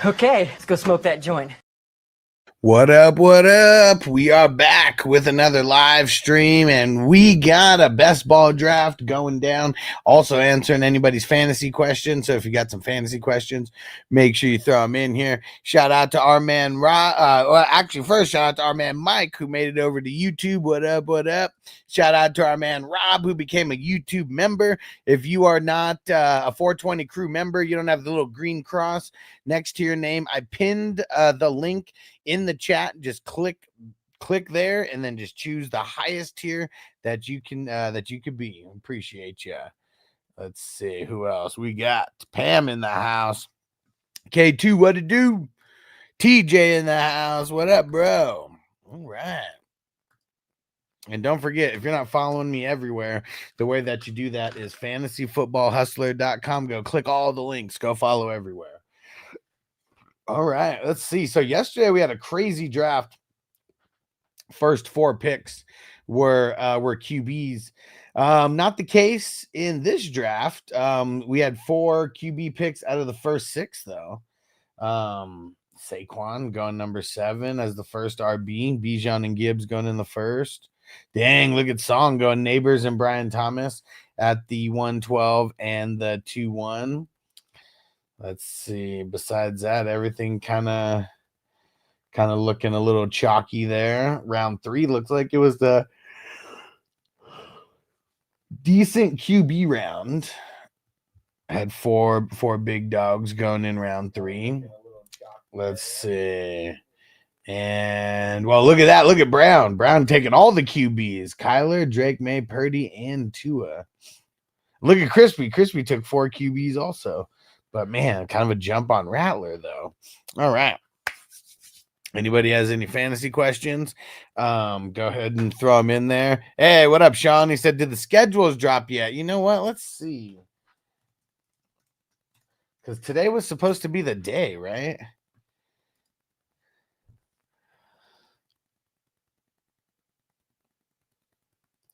Okay, let's go smoke that joint. What up, what up? We are back with another live stream, and we got a best ball draft going down. Also answering anybody's fantasy questions. So if you got some fantasy questions, make sure you throw them in here. Shout out to our man Rob. First shout out to our man Mike, who made it over to YouTube. What up, what up? Shout out to our man Rob, who became a YouTube member. If you are not a 420 crew member, you don't have the little green cross next to your name. I pinned the link in the chat. Just click there and then just choose the highest tier that you can could be. Appreciate you. Let's see who else we got. Pam in the house. K2, what to do? TJ in the house. What up, bro? All right. And don't forget, if you're not following me everywhere, the way that you do that is fantasyfootballhustler.com. Go click all the links. Go follow everywhere. All right, let's see. So yesterday we had a crazy draft. First 4 picks were QBs. Not the case in this draft. We had 4 QB picks out of the first 6, though. Saquon going number 7 as the first RB. Bijan and Gibbs going in the first. Dang, look at Song going Neighbors and Brian Thomas at the 112 and the 2-1. Let's see. Besides that, everything kind of looking a little chalky there. Round 3 looks like it was the decent QB round. Had four big dogs going in round 3. Let's see. And, well, look at that. Look at Brown. Brown taking all the QBs. Kyler, Drake May, Purdy, and Tua. Look at Crispy. Crispy took 4 QBs also. But, man, kind of a jump on Rattler, though. All right. Anybody has any fantasy questions? Go ahead and throw them in there. Hey, what up, Sean? He said, did the schedules drop yet? You know what? Let's see. Because today was supposed to be the day, right?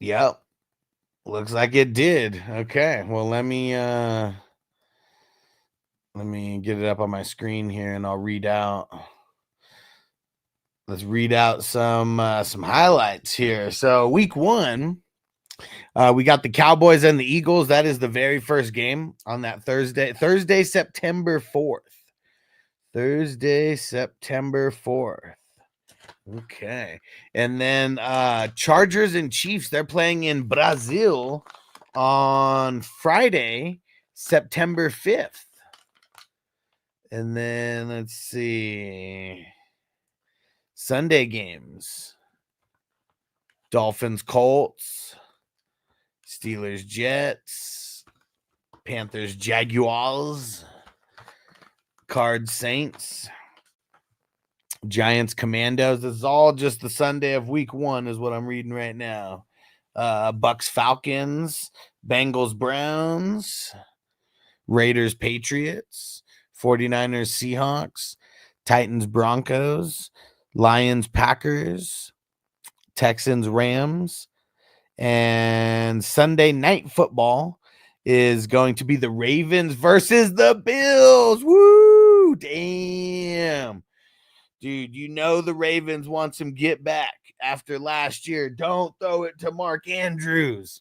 Yep. Looks like it did. Okay. Well, let me get it up on my screen here and I'll read out. Let's read out some highlights here. So week 1, we got the Cowboys and the Eagles. That is the very first game on that Thursday, September 4th. Thursday, September 4th. Okay. And then Chargers and Chiefs, they're playing in Brazil on Friday, September 5th. And then let's see. Sunday games. Dolphins, Colts, Steelers, Jets, Panthers, Jaguars, Cards, Saints, Giants, Commandos. This is all just the Sunday of week 1 is what I'm reading right now. Bucks, Falcons, Bengals, Browns, Raiders, Patriots, 49ers, Seahawks, Titans, Broncos, Lions, Packers, Texans, Rams, and Sunday night football is going to be the Ravens versus the Bills. Woo! Damn. Dude, you know the Ravens want some get back after last year. Don't throw it to Mark Andrews.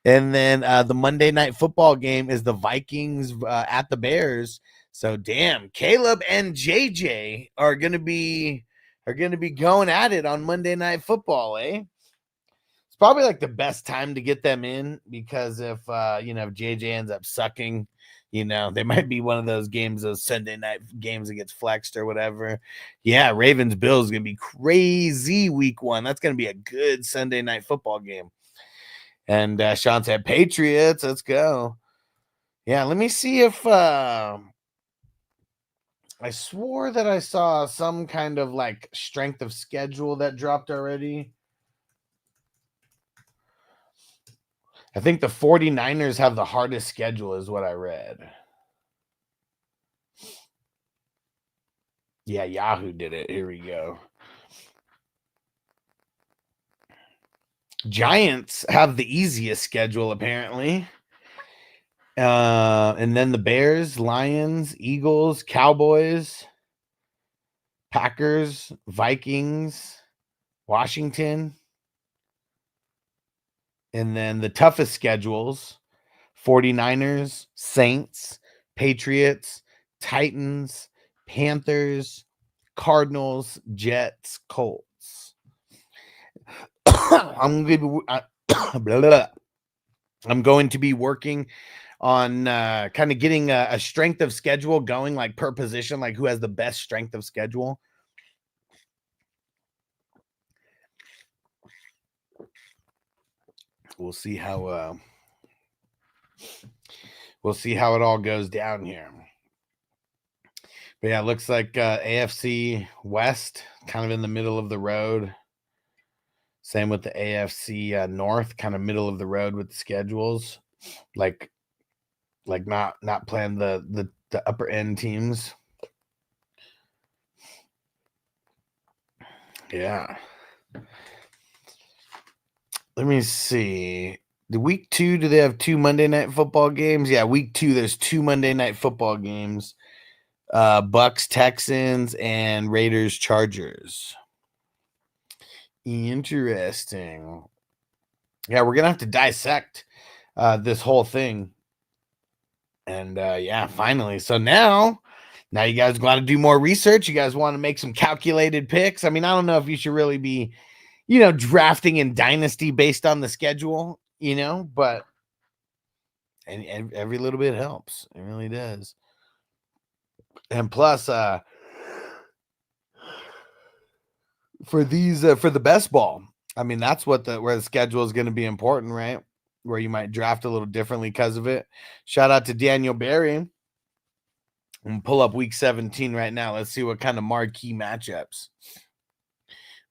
And then the Monday night football game is the Vikings at the Bears. So damn, Caleb and JJ are gonna be going at it on Monday Night Football, eh? It's probably like the best time to get them in because if if JJ ends up sucking, they might be one of those games, those Sunday night games that gets flexed or whatever. Yeah, Ravens Bills is gonna be crazy week 1. That's gonna be a good Sunday night football game. And Sean said Patriots. Let's go. Yeah, let me see if I swore that I saw some kind of like strength of schedule that dropped already. I think the 49ers have the hardest schedule is what I read. Yeah, Yahoo did it. Here we go. Giants have the easiest schedule, apparently. And then the Bears, Lions, Eagles, Cowboys, Packers, Vikings, Washington. And then the toughest schedules: 49ers, Saints, Patriots, Titans, Panthers, Cardinals, Jets, Colts. I'm going to be working on kind of getting a strength of schedule going, like per position, like who has the best strength of schedule. We'll see how it all goes down here. But yeah, it looks like AFC West kind of in the middle of the road. Same with the AFC North, kind of middle of the road with the schedules. Like not playing the upper end teams. Yeah. Let me see. The week 2, do they have 2 Monday night football games? Yeah, week 2, there's 2 Monday night football games. Bucks, Texans, and Raiders, Chargers. Interesting. Yeah, we're gonna have to dissect this whole thing. And yeah, finally. So now you guys got to do more research. You guys want to make some calculated picks. I mean, I don't know if you should really be, drafting in dynasty based on the schedule, but and every little bit helps. It really does. And plus, for these for the best ball, I mean, that's where the schedule is going to be important, right? Where you might draft a little differently because of it. Shout out to Daniel Berry. And pull up week 17 right now. Let's see what kind of marquee matchups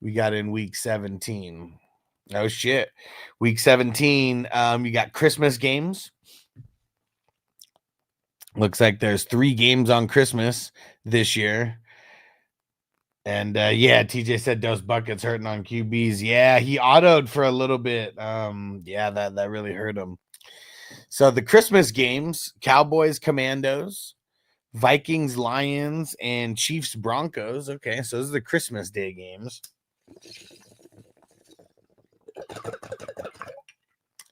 we got in week 17. Oh shit. Week 17, you got Christmas games. Looks like there's 3 games on Christmas this year. And yeah, TJ said those buckets hurting on QBs. Yeah, he autoed for a little bit. Yeah, that really hurt him. So the Christmas games: Cowboys, Commandos, Vikings, Lions, and Chiefs, Broncos. Okay, so those are the Christmas Day games.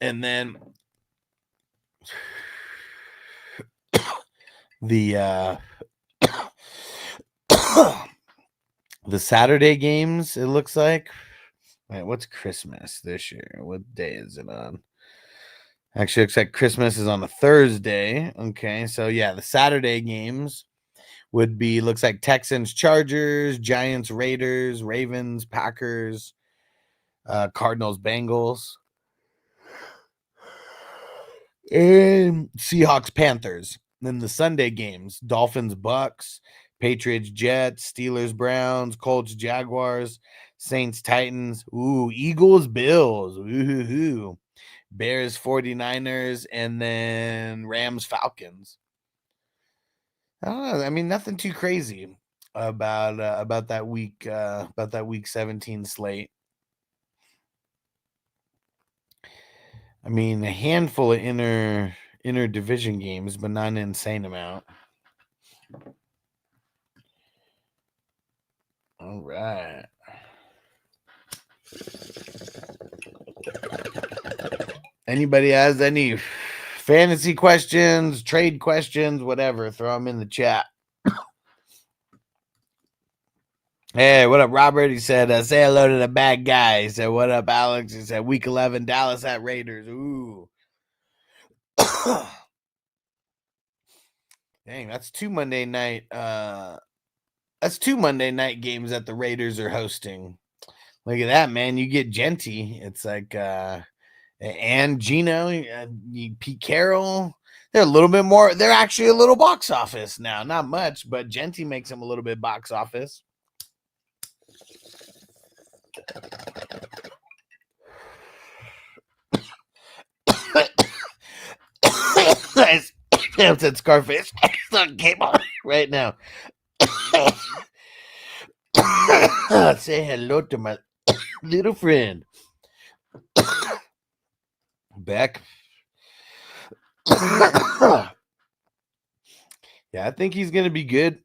And then the the Saturday games, it looks like. Wait, what's Christmas this year? What day is it on? Actually, looks like Christmas is on a Thursday. Okay, so yeah, the Saturday games would be, looks like Texans, Chargers, Giants, Raiders, Ravens, Packers, Cardinals, Bengals, and Seahawks, Panthers. Then the Sunday games: Dolphins, Bucks, Patriots, Jets, Steelers, Browns, Colts, Jaguars, Saints, Titans, Eagles, Bills, Bears, 49ers, and then Rams, Falcons. I don't know. I mean, nothing too crazy about that week 17 slate. I mean, a handful of inner division games, but not an insane amount. All right. Anybody has any fantasy questions, trade questions, whatever, throw them in the chat. Hey, what up, Robert? He said, say hello to the bad guy. He said, what up, Alex? He said, week 11, Dallas at Raiders. Ooh. Dang, that's 2 Monday night. That's 2 Monday night games that the Raiders are hosting. Look at that, man. You get Genty. It's like and Gino, Pete Carroll. They're a little bit more. They're actually a little box office now. Not much, but Genty makes them a little bit box office. Damn, said Scarface. It's on cable right now. Say hello to my little friend. Beck. Yeah, I think he's going to be good.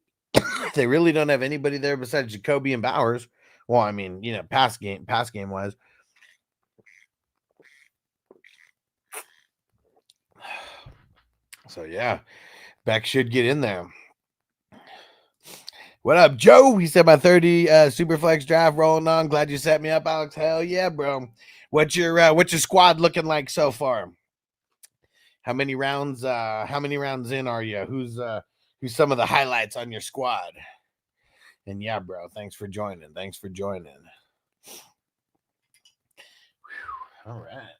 They really don't have anybody there besides Jacoby and Bowers. Well, I mean, pass game wise. So yeah, Beck should get in there. What up, Joe? He said my 30 Superflex draft rolling on. Glad you set me up, Alex. Hell yeah, bro. What's your squad looking like so far? How many rounds in are you? Who's some of the highlights on your squad? And yeah, bro, thanks for joining. All right.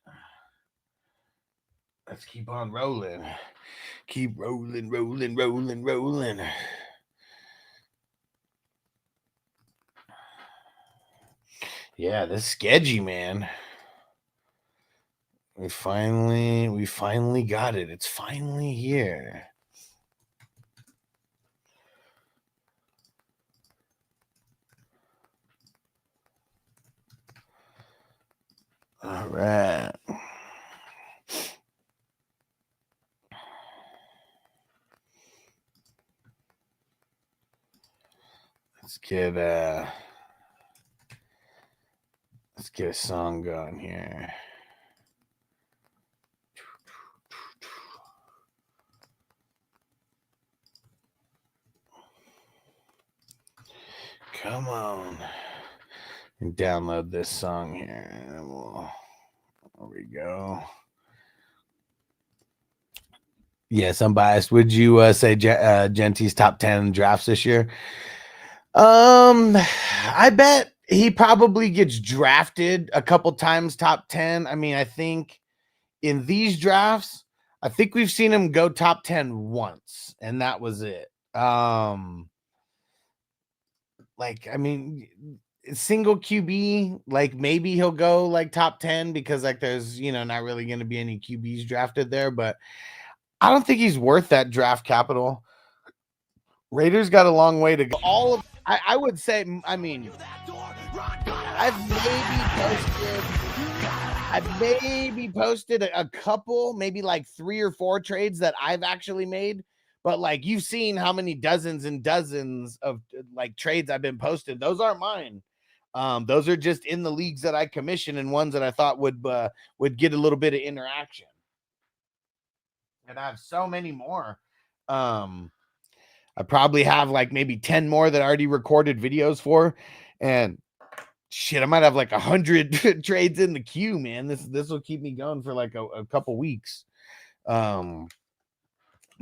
Let's keep on rolling. Keep rolling. Yeah, this sketchy, man. We finally got it. It's finally here. All right. Let's get a song going here. Come on. And download this song here. And there we go. Yes, I'm biased. Would you say Genty's top 10 drafts this year? I bet he probably gets drafted a couple times top 10. I mean, I think in these drafts, I think we've seen him go top 10 once, and that was it. I mean, single QB, like maybe he'll go like top 10 because like there's, not really going to be any QBs drafted there, but I don't think he's worth that draft capital. Raiders got a long way to go. I would say, I mean, I've maybe posted a couple, maybe like 3 or 4 trades that I've actually made. But like you've seen how many dozens and dozens of like trades I've been posted. Those aren't mine. Those are just in the leagues that I commission and ones that I thought would get a little bit of interaction. And I have so many more. I probably have like maybe 10 more that I already recorded videos for. And shit, I might have like 100 trades in the queue, man. This will keep me going for like a couple weeks.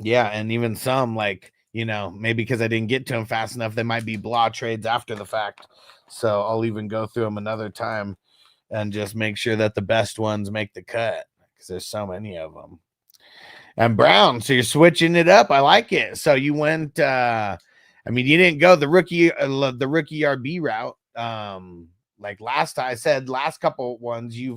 Yeah, and even some like, maybe because I didn't get to them fast enough, they might be blah trades after the fact. So I'll even go through them another time and just make sure that the best ones make the cut because there's so many of them. And Brown, so you're switching it up. I like it. So you went I mean, you didn't go the rookie RB route. Like last time I said, last couple ones you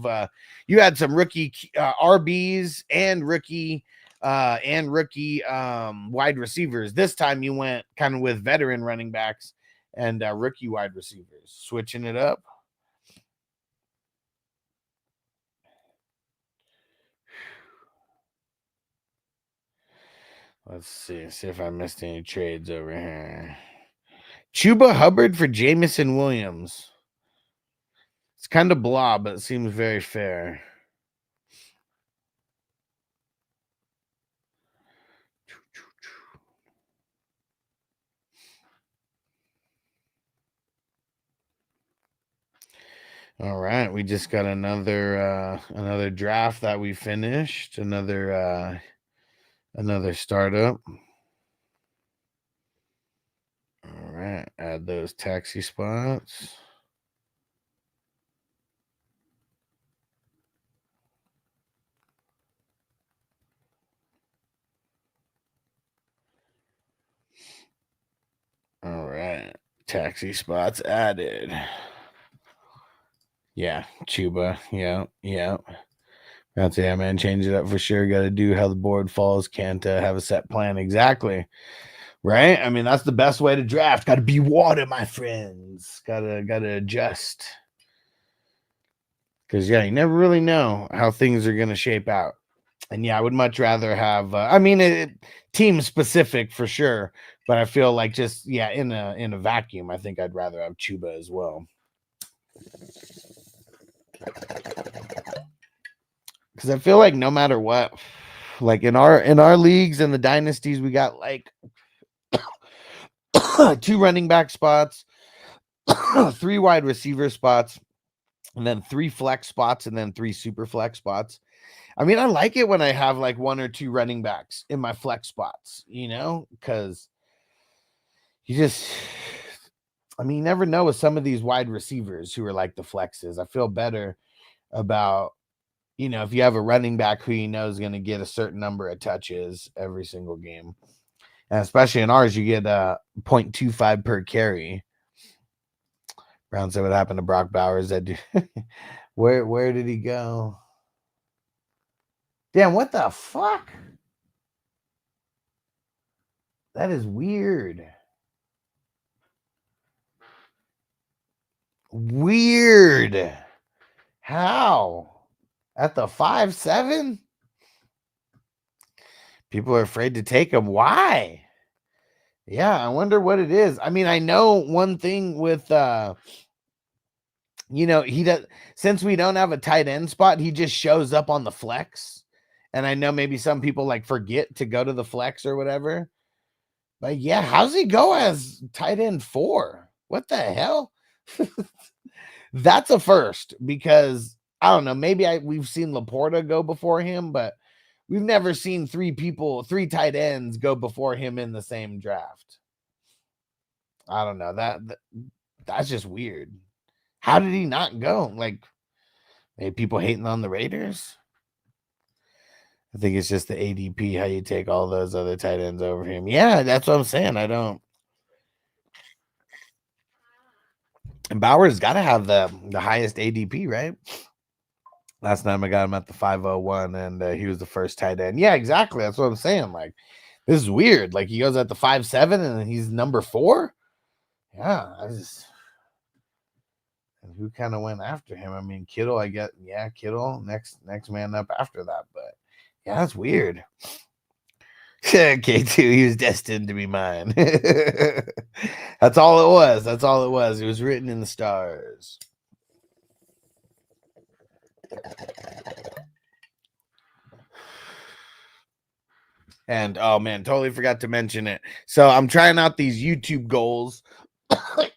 had some rookie RBs and rookie wide receivers. This time you went kind of with veteran running backs and rookie wide receivers, switching it up. Let's see if I missed any trades over here. Chuba Hubbard for Jamison Williams. It's kind of blah, but it seems very fair. All right, we just got another draft that we finished, another startup. All right, add those taxi spots. All right, taxi spots added. Yeah, Chuba. Yeah. That's it, man. Change it up for sure. Got to do how the board falls. Can't have a set plan. Exactly. Right? I mean, that's the best way to draft. Got to be water, my friends. Got to adjust. Because, yeah, you never really know how things are going to shape out. And yeah, I would much rather have. I mean, team specific for sure, but I feel like just in a vacuum, I think I'd rather have Chuba as well. Because I feel like no matter what, like in our leagues and the dynasties, we got like 2 running back spots, 3 wide receiver spots, and then 3 flex spots, and then 3 super flex spots. I mean, I like it when I have like 1 or 2 running backs in my flex spots, because you never know with some of these wide receivers who are like the flexes. I feel better about, if you have a running back who is going to get a certain number of touches every single game. And especially in ours, you get 0.25 per carry. Brown said what happened to Brock Bowers. Where did he go? Damn, what the fuck? That is weird. Weird. How? At the 5.7? People are afraid to take him. Why? Yeah, I wonder what it is. I mean, I know one thing with he does, since we don't have a tight end spot, he just shows up on the flex. And I know maybe some people like forget to go to the flex or whatever. But yeah, how's he go as tight end 4? What the hell? That's a first, because I don't know, maybe we've seen Laporta go before him, but we've never seen 3 tight ends go before him in the same draft. I don't know. That's just weird. How did he not go? Like, maybe people hating on the Raiders? I think it's just the ADP, how you take all those other tight ends over him. Yeah, that's what I'm saying. I don't. And Bauer's got to have the highest ADP, right? Last time I got him at the 501, and he was the first tight end. Yeah, exactly. That's what I'm saying. Like, this is weird. Like, he goes at the 5.7, and he's number 4. Yeah, and who kind of went after him? I mean, Kittle, I get. Yeah, Kittle, next man up after that. But yeah, that's weird. K2, he was destined to be mine. That's all it was. That's all it was. It was written in the stars. And oh man, totally forgot to mention it. So I'm trying out these YouTube goals. I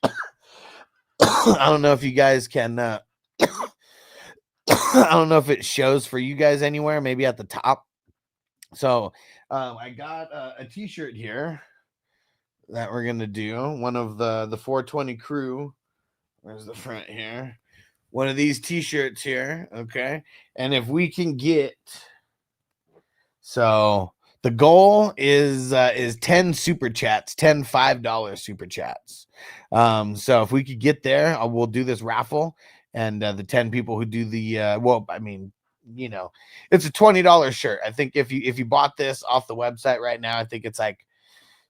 don't know if you guys can I don't know if it shows for you guys anywhere, maybe at the top. So I got a t-shirt here that we're gonna do. One of the 420 crew. Where's the front here? One of these t-shirts here, okay? And if we can get, so the goal is 10 super chats, 10 $5 super chats. So if we could get there, we'll do this raffle, and the 10 people who do the it's a $20 shirt. I think if you bought this off the website right now, I think it's like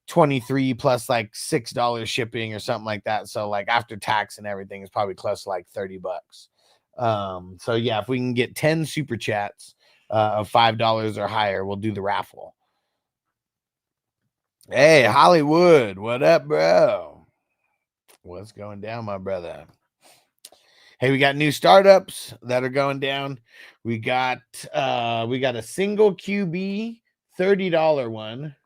23 plus like $6 shipping or something like that. So like after tax and everything, it's probably close to like $30. So yeah, if we can get 10 super chats of $5 or higher, we'll do the raffle. Hey, Hollywood, what up, bro? What's going down, my brother? Hey, we got new startups that are going down. We got a single QB $30 one.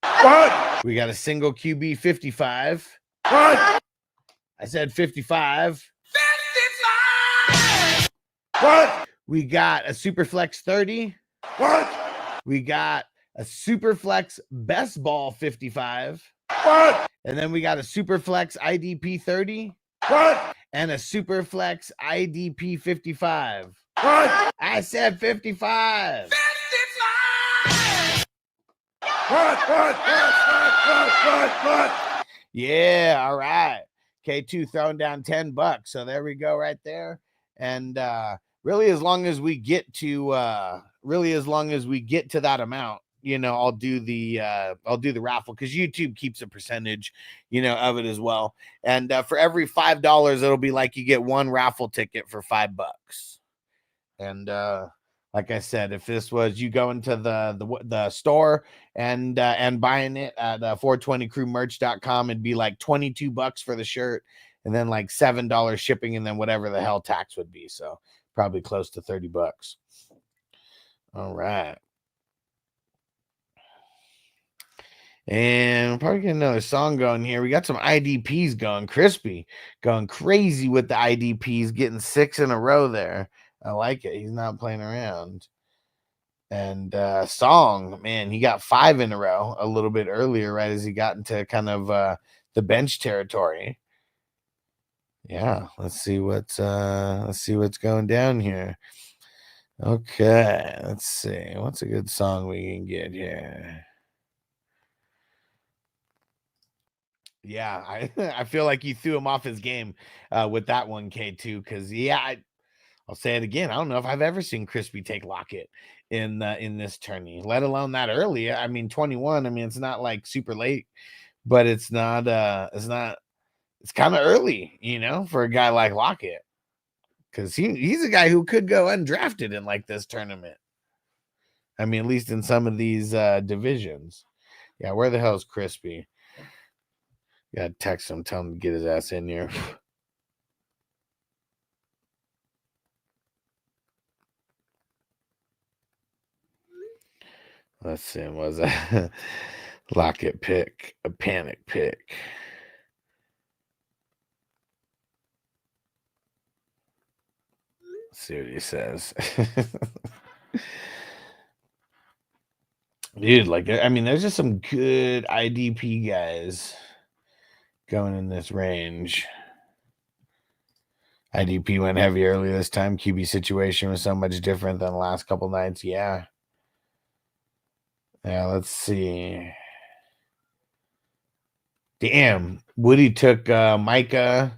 What? We got a single QB 55. What? I said 55. 55. What? We got a super flex 30. What? We got a super flex best ball 55. What? And then we got a super flex IDP 30. What? And a super flex IDP 55. What? I said 55. 55. What? Yeah, all right. K2 throwing down $10. So there we go right there. And really, as long as we get to that amount, I'll do the raffle, because YouTube keeps a percentage, of it as well. And for every $5, it'll be like you get one raffle ticket for $5. And Like I said, if this was you going to the store and buying it at 420crewmerch.com, it'd be like $22 for the shirt, and then like $7 shipping, and then whatever the hell tax would be. So probably close to $30. All right. And we'll probably get another song going here. We got some IDPs going. Crispy going crazy with the IDPs, getting 6 in a row there. I like it. He's not playing around. And Song, man, he got 5 in a row a little bit earlier, right as he got into kind of the bench territory. Yeah, let's see what's going down here. Okay, let's see. What's a good song we can get here? Yeah, I feel like you threw him off his game with that one, K2, because I'll say it again. I don't know if I've ever seen Crispy take Lockett in this tourney, let alone that early. I mean, 21. I mean, it's not like super late, but it's kind of early, for a guy like Lockett, because he's a guy who could go undrafted in like this tournament. I mean, at least in some of these divisions. Yeah, where the hell is Crispy? Gotta text him, tell him to get his ass in here. Let's see. Was a Lockett pick a panic pick? Let's see what he says. Dude, like, I mean, there's just some good IDP guys going in this range. IDP went heavy early this time. QB situation was so much different than the last couple nights. Yeah. Yeah, let's see. Damn. Woody took Micah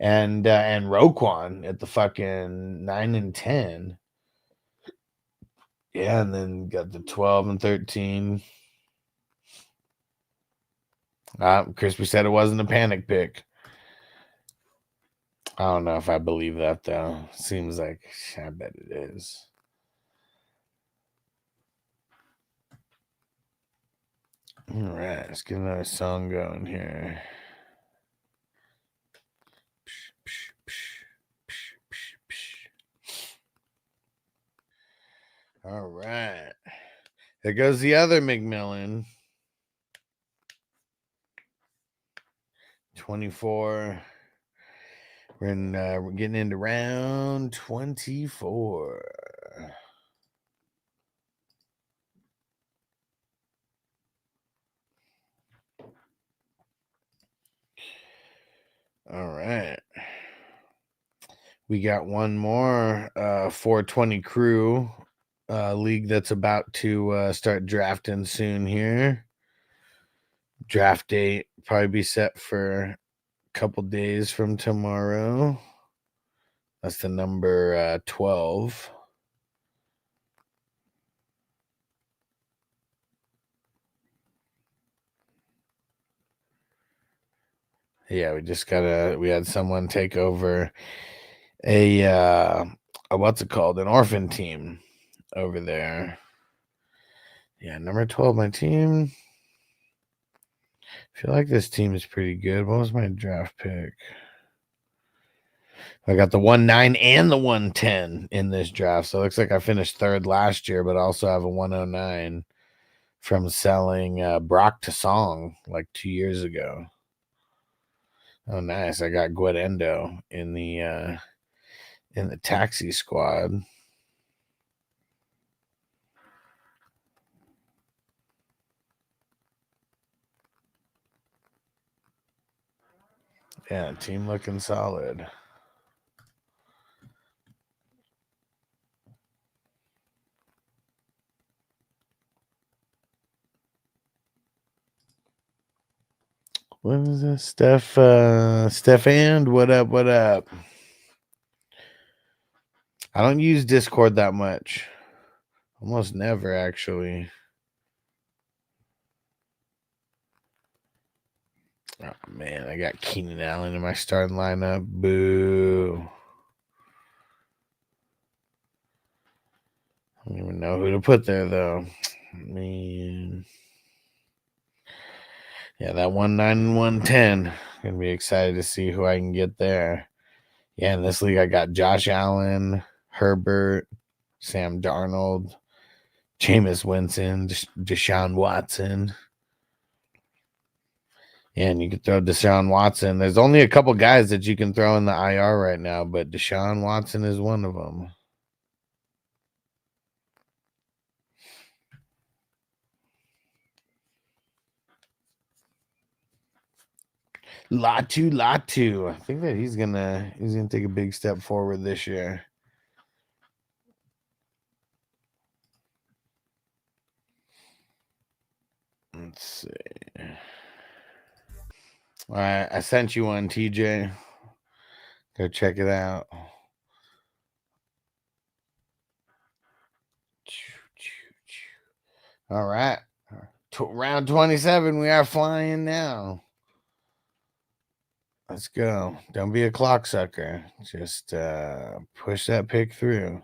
and Roquan at the fucking 9 and 10. Yeah, and then got the 12 and 13. Crispy said it wasn't a panic pick. I don't know if I believe that, though. Seems like I bet it is. All right, let's get another song going here. All right. There goes the other McMillan. 24. We're getting into round 24. All right. We got one more 420 crew league that's about to start drafting soon here. Draft date probably be set for a couple days from tomorrow. That's the number 12. Yeah, we had someone take over a what's it called? An orphan team over there. Yeah, number 12, my team. I feel like this team is pretty good. What was my draft pick? I got the 1-9 and the 110 in this draft. So it looks like I finished third last year, but I also have a 109 from selling Brock to Song like 2 years ago. Oh, nice. I got Guadendo in the taxi squad. Yeah, team looking solid. What is this? Stefan, what up? What up? I don't use Discord that much. Almost never, actually. Oh, man, I got Keenan Allen in my starting lineup. Boo. I don't even know who to put there, though. Man. Yeah, that 1-9 and 110. Gonna be excited to see who I can get there. Yeah, in this league, I got Josh Allen, Herbert, Sam Darnold, Jameis Winston, Deshaun Watson. Yeah, and you can throw Deshaun Watson. There's only a couple guys that you can throw in the IR right now, but Deshaun Watson is one of them. Latu. I think that he's gonna take a big step forward this year. Let's see. All right, I sent you one, TJ. Go check it out. All right. Round 27, we are flying now. Let's go. Don't be a clock sucker. Just push that pick through.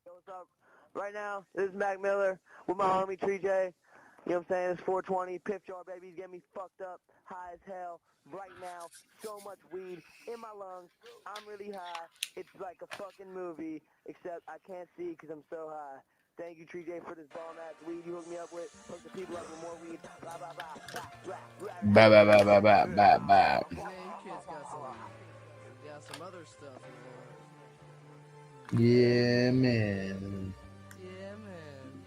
What's up? Right now, this is Mac Miller with my homie TJ. You know what I'm saying? It's 420. Pip jar, baby. He's getting me fucked up, high as hell. Right now, so much weed in my lungs. I'm really high. It's like a fucking movie, except I can't see because I'm so high. Thank you, TJ, for this bomb-ass weed you hooked me up with. Hook the people up with more weed. Blah, blah, blah. Bye, bye, bye, bye, bye, bye, bye. Man, you kids got some other stuff, man. Yeah, man. Yeah, man.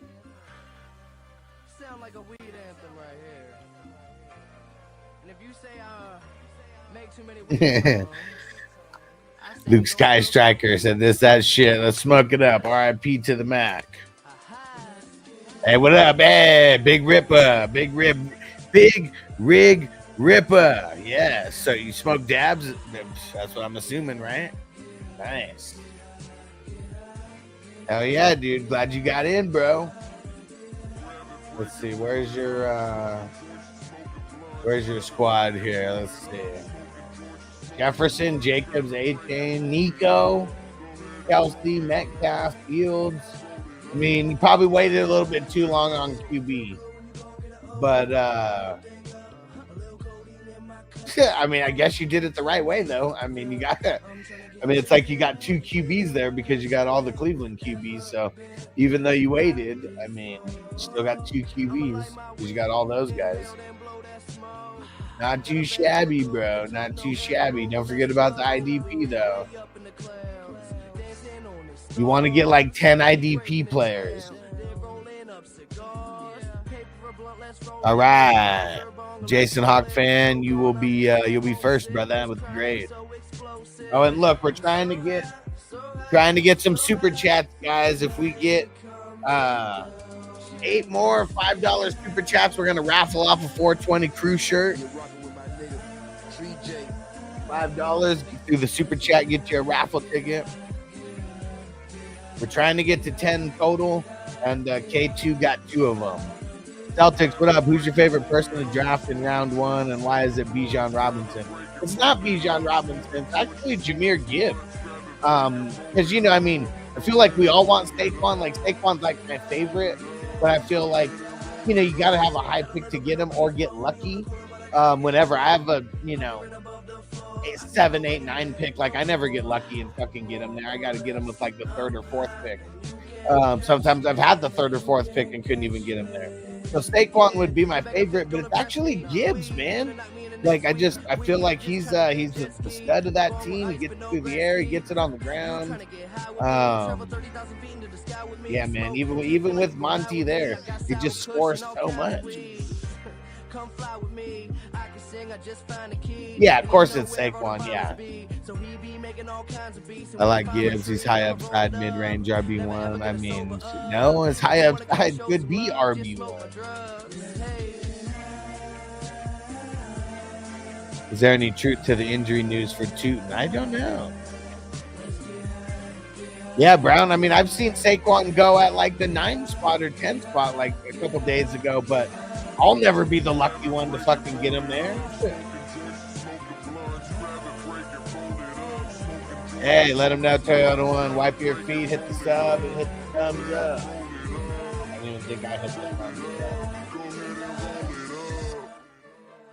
Sound like a weed anthem right here. And if you say I make too many weed songs, Luke Sky Striker said that shit. Let's smoke it up. R.I.P. to the Mac. Hey, what up? Hey, Big Rig Ripper. Yeah, so you smoke dabs? That's what I'm assuming, right? Nice. Hell yeah, dude. Glad you got in, bro. Let's see. Where's your squad here? Let's see. Jefferson, Jacobs, A-Chain, Nico, Kelsey, Metcalf, Fields. I mean, you probably waited a little bit too long on QB. But, I mean, I guess you did it the right way, though. I mean, it's like you got two QBs there because you got all the Cleveland QBs. So even though you waited, I mean, you still got two QBs because you got all those guys. Not too shabby, bro. Not too shabby. Don't forget about the IDP, though. You want to get like 10 IDP players. All right. Jason Hawk fan, you'll be first, brother, with the grade. Oh, and look, we're trying to get some super chats, guys. If we get 8 more $5 super chats, we're gonna raffle off a 420 crew shirt. $5 through the super chat, get you a raffle ticket. We're trying to get to 10 total, and K2 got 2 of them. Celtics, what up? Who's your favorite person to draft in round 1, and why is it Bijan Robinson? It's not Bijan Robinson. It's actually Jahmyr Gibbs. Because, you know, I mean, I feel like we all want Saquon. Like, Saquon's like my favorite, but I feel like, you know, you got to have a high pick to get him or get lucky. Whenever I have a, you know, a 7, 8, 9 pick, like I never get lucky and fucking get him there. I got to get him with like the 3rd or 4th pick. Sometimes I've had the 3rd or 4th pick and couldn't even get him there. So Saquon would be my favorite, but it's actually Gibbs, man. Like I feel like he's the stud of that team. He gets it through the air, he gets it on the ground. Yeah, man. Even with Monty there, he just scores so much. Yeah, of course it's Saquon. Yeah, I like Gibbs. He's high upside, mid-range RB1. I mean, no, his high upside could be RB1. Is there any truth to the injury news for Tootin? I don't know. Yeah, Brown. I mean, I've seen Saquon go at like the 9 spot or 10 spot like a couple days ago, but I'll never be the lucky one to fucking get him there. Hey, let him know, Toyota One. Wipe your feet, hit the sub, and hit the thumbs up. I don't even think I hit the thumbs up.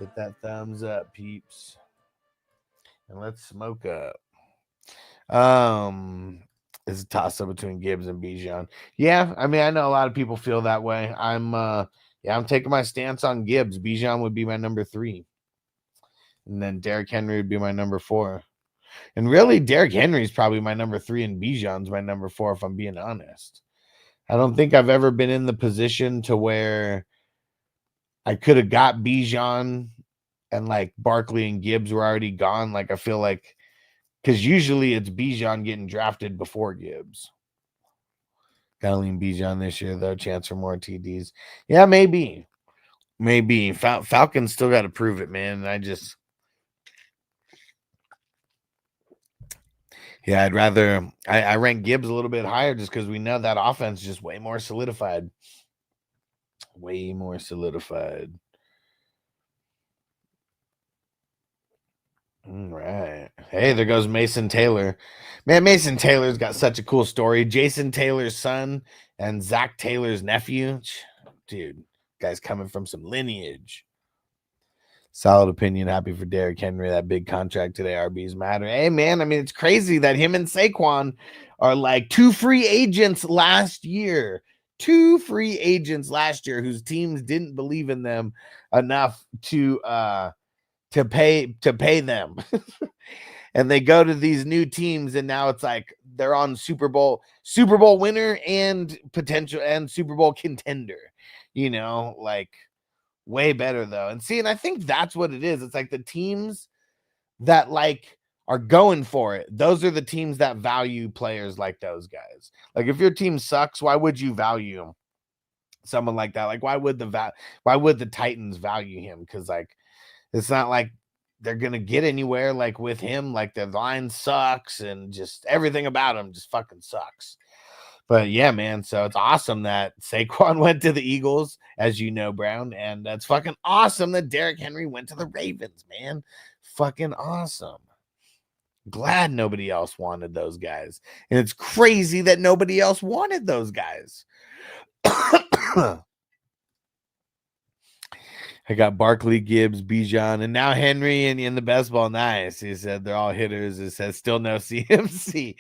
Hit that thumbs up, peeps. And let's smoke up. It's a toss-up between Gibbs and Bijan. Yeah, I mean, I know a lot of people feel that way. I'm taking my stance on Gibbs. Bijan would be my number 3. And then Derrick Henry would be my number 4. And really, Derrick Henry is probably my number 3, and Bijan's my number 4, if I'm being honest. I don't think I've ever been in the position to where I could have got Bijan and like Barkley and Gibbs were already gone. Like, I feel like, because usually it's Bijan getting drafted before Gibbs. Gotta lean Bijan this year, though. Chance for more TDs. Yeah, maybe. Falcons still got to prove it, man. Yeah, I'd rather I rank Gibbs a little bit higher just because we know that offense is just way more solidified. Way more solidified. All right. Hey, there goes Mason Taylor. Man, Mason Taylor's got such a cool story. Jason Taylor's son and Zach Taylor's nephew. Dude, guy's coming from some lineage. Solid opinion. Happy for Derrick Henry. That big contract today. RBs matter. Hey, man, I mean, it's crazy that him and Saquon are like 2 free agents last year. 2 free agents last year whose teams didn't believe in them enough to pay them. And they go to these new teams, and now it's like they're on Super Bowl winner and potential and Super Bowl contender. You know, like, way better though. And I think that's what it is. It's like the teams that like are going for it. Those are the teams that value players like those guys. Like, if your team sucks, why would you value someone like that? Like, why would the Titans value him? Because like, it's not like they're gonna get anywhere like with him. Like, the line sucks and just everything about him just fucking sucks. But yeah, man, so it's awesome that Saquon went to the Eagles, as you know, Brown, and that's fucking awesome that Derrick Henry went to the Ravens, man. Fucking awesome. Glad nobody else wanted those guys. And it's crazy that nobody else wanted those guys. I got Barkley, Gibbs, Bijan, and now Henry and the best ball. Nice. He said they're all hitters. It says still no CMC.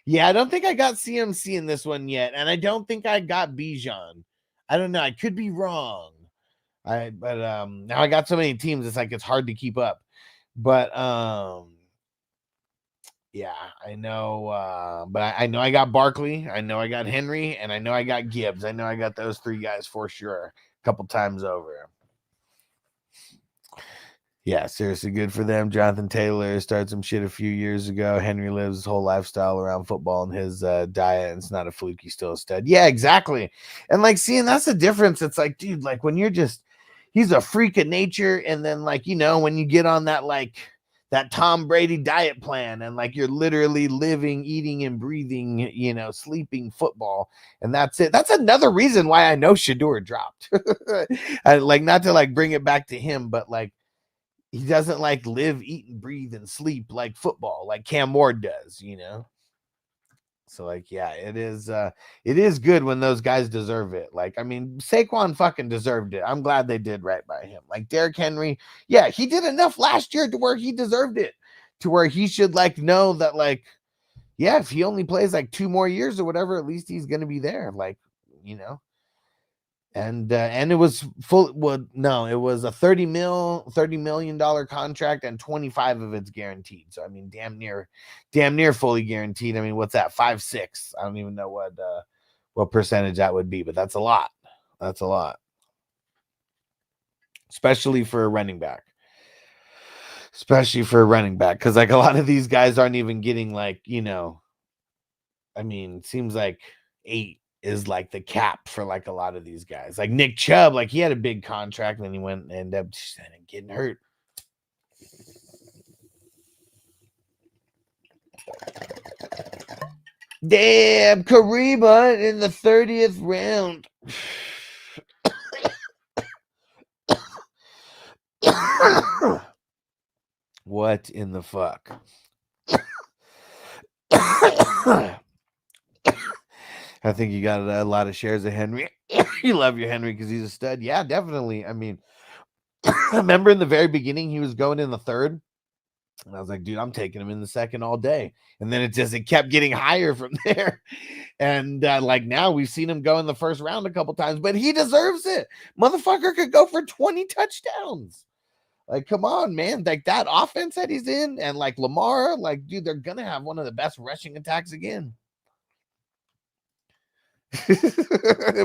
Yeah, I don't think I got CMC in this one yet, and I don't think I got Bijan. I don't know. I could be wrong. But now I got so many teams. It's like it's hard to keep up. But yeah, I know. But I know I got Barkley. I know I got Henry, and I know I got Gibbs. I know I got those 3 guys for sure a couple times over. Yeah, seriously good for them. Jonathan Taylor started some shit a few years ago. Henry lives his whole lifestyle around football and his diet, and it's not a fluke. He's still a stud. Yeah, exactly. And like, seeing that's the difference. It's like, dude, like when you're just, he's a freak of nature. And then like, you know, when you get on that, like that Tom Brady diet plan and like you're literally living, eating and breathing, you know, sleeping football. And that's it. That's another reason why I know Shedeur dropped. Like, not to like bring it back to him, but like, he doesn't like live, eat, and breathe and sleep like football, like Cam Ward does, you know? So like, yeah, it is good when those guys deserve it. Like, I mean, Saquon fucking deserved it. I'm glad they did right by him. Like Derrick Henry, yeah, he did enough last year to where he deserved it, to where he should like know that, like, yeah, if he only plays like 2 more years or whatever, at least he's gonna be there. Like, you know. And it was full. Well, no, it was a $30 million contract, and 25 of it's guaranteed. So I mean, damn near fully guaranteed. I mean, what's that? 5-6. I don't even know what percentage that would be, but that's a lot. That's a lot, especially for a running back. Because like a lot of these guys aren't even getting like, you know. I mean, seems like 8 is like the cap for like a lot of these guys. Like Nick Chubb, like he had a big contract and then he went and ended up getting hurt. Damn, Kareem Hunt in the 30th round. What in the fuck? I think you got a lot of shares of Henry. You love your Henry because he's a stud. Yeah, definitely. I mean, I remember in the very beginning, he was going in the third. And I was like, dude, I'm taking him in the second all day. And then it kept getting higher from there. And like now we've seen him go in the first round a couple times, but he deserves it. Motherfucker could go for 20 touchdowns. Like, come on, man. Like that offense that he's in, and like Lamar, like, dude, they're gonna have one of the best rushing attacks again.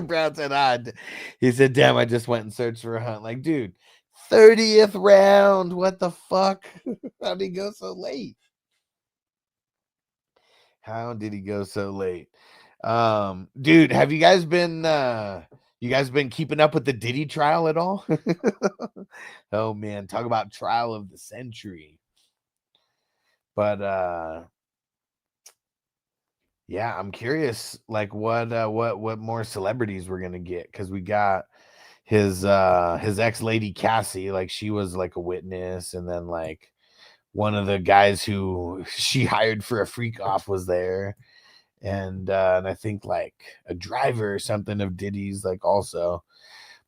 Brown said, he said, damn, I just went and searched for a hunt. Like, dude, 30th round. What the fuck? How did he go so late? How did he go so late? Dude, have you guys been keeping up with the Diddy trial at all? Oh man, talk about trial of the century. But yeah, I'm curious like what more celebrities we're gonna get, because we got his ex lady Cassie, like she was like a witness, and then like one of the guys who she hired for a freak off was there, and I think like a driver or something of Diddy's like also.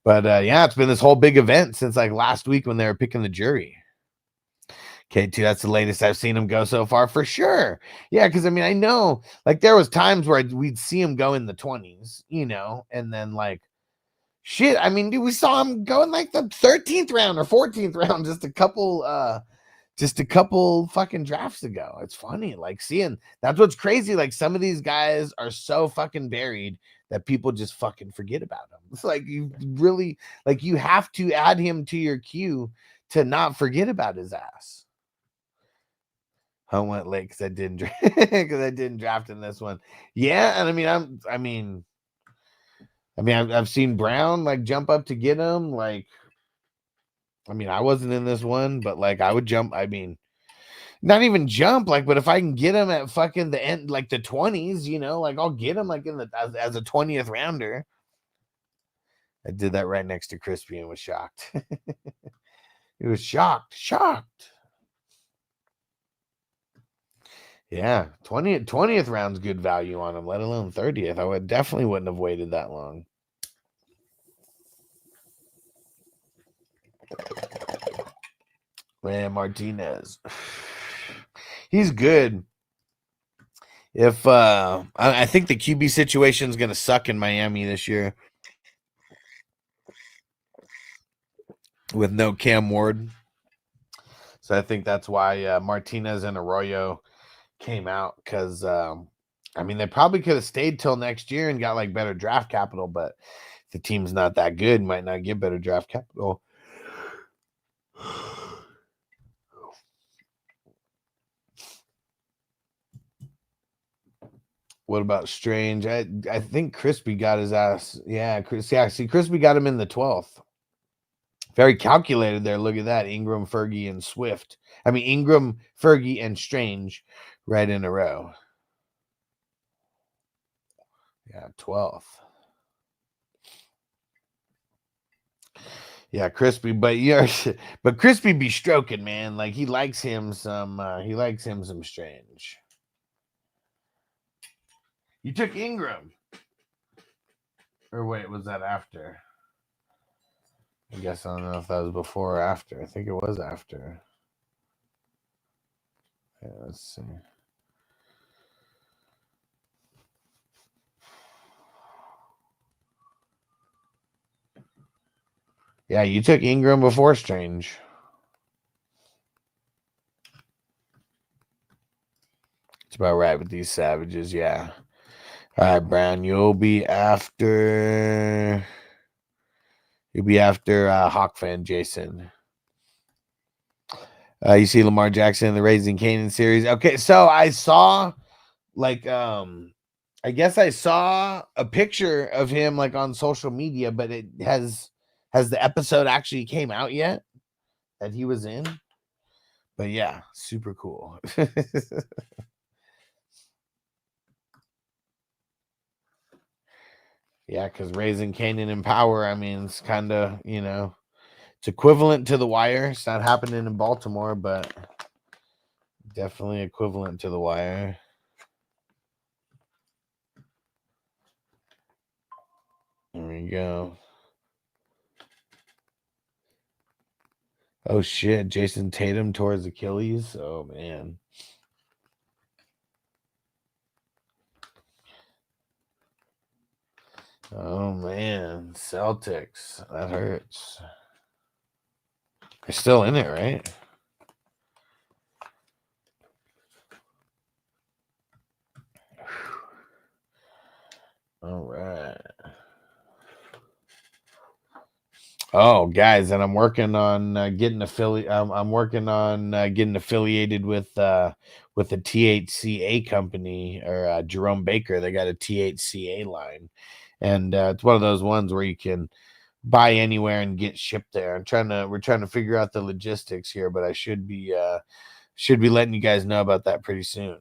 But yeah, it's been this whole big event since like last week when they were picking the jury. K2, that's the latest I've seen him go so far for sure. Yeah, because I mean, I know like there was times where we'd see him go in the 20s, you know, and then like shit. I mean, dude, we saw him go in like the 13th round or 14th round just a couple fucking drafts ago. It's funny, like seeing that's what's crazy. Like some of these guys are so fucking buried that people just fucking forget about them. It's like you really like you have to add him to your queue to not forget about his ass. I went late because I didn't draft in this one. Yeah, and I mean, I've seen Brown like jump up to get him. Like, I mean, I wasn't in this one, but like I would jump. I mean, not even jump, like, but if I can get him at fucking the end, like the 20s, you know, like I'll get him like in the as a 20th rounder. I did that right next to Crispy and was shocked. He was shocked. Yeah, 20th round's good value on him, let alone 30th. I definitely wouldn't have waited that long. Man, Martinez. He's good. If I think the QB situation is going to suck in Miami this year with no Cam Ward. So I think that's why Martinez and Arroyo came out, because I mean, they probably could have stayed till next year and got like better draft capital, but if the team's not that good, might not get better draft capital. What about Strange? I think Crispy got his ass. Yeah, see, Crispy got him in the 12th. Very calculated there. Look at that. Ingram, Fergie, and Swift. I mean, Ingram, Fergie, and Strange right in a row. Yeah, 12th. Yeah, Crispy, but Crispy be stroking, man. Like he likes him some Strange. You took Ingram. Or wait, was that after? I guess I don't know if that was before or after. I think it was after. Yeah, let's see. Yeah, you took Ingram before Strange. It's about right with these savages, yeah. All right, Brown, you'll be after Hawk fan Jason. You see Lamar Jackson in the Raising Canaan series. Okay, so I saw like I guess I saw a picture of him like on social media, but it has the episode actually came out yet that he was in? But yeah, super cool. Yeah, because Raising Canaan in Power, I mean, it's kind of, you know, it's equivalent to The Wire. It's not happening in Baltimore, but Definitely equivalent to the wire. There we go. Oh shit, Jason Tatum tore his Achilles. Oh man. Oh man, Celtics. That hurts. They're still in it, right? All right. Oh, guys, and I'm working on getting I'm working on getting affiliated with the THCA company or Jerome Baker. They got a THCA line, and it's one of those ones where you can buy anywhere and get shipped there. We're trying to figure out the logistics here, but I should be letting you guys know about that pretty soon.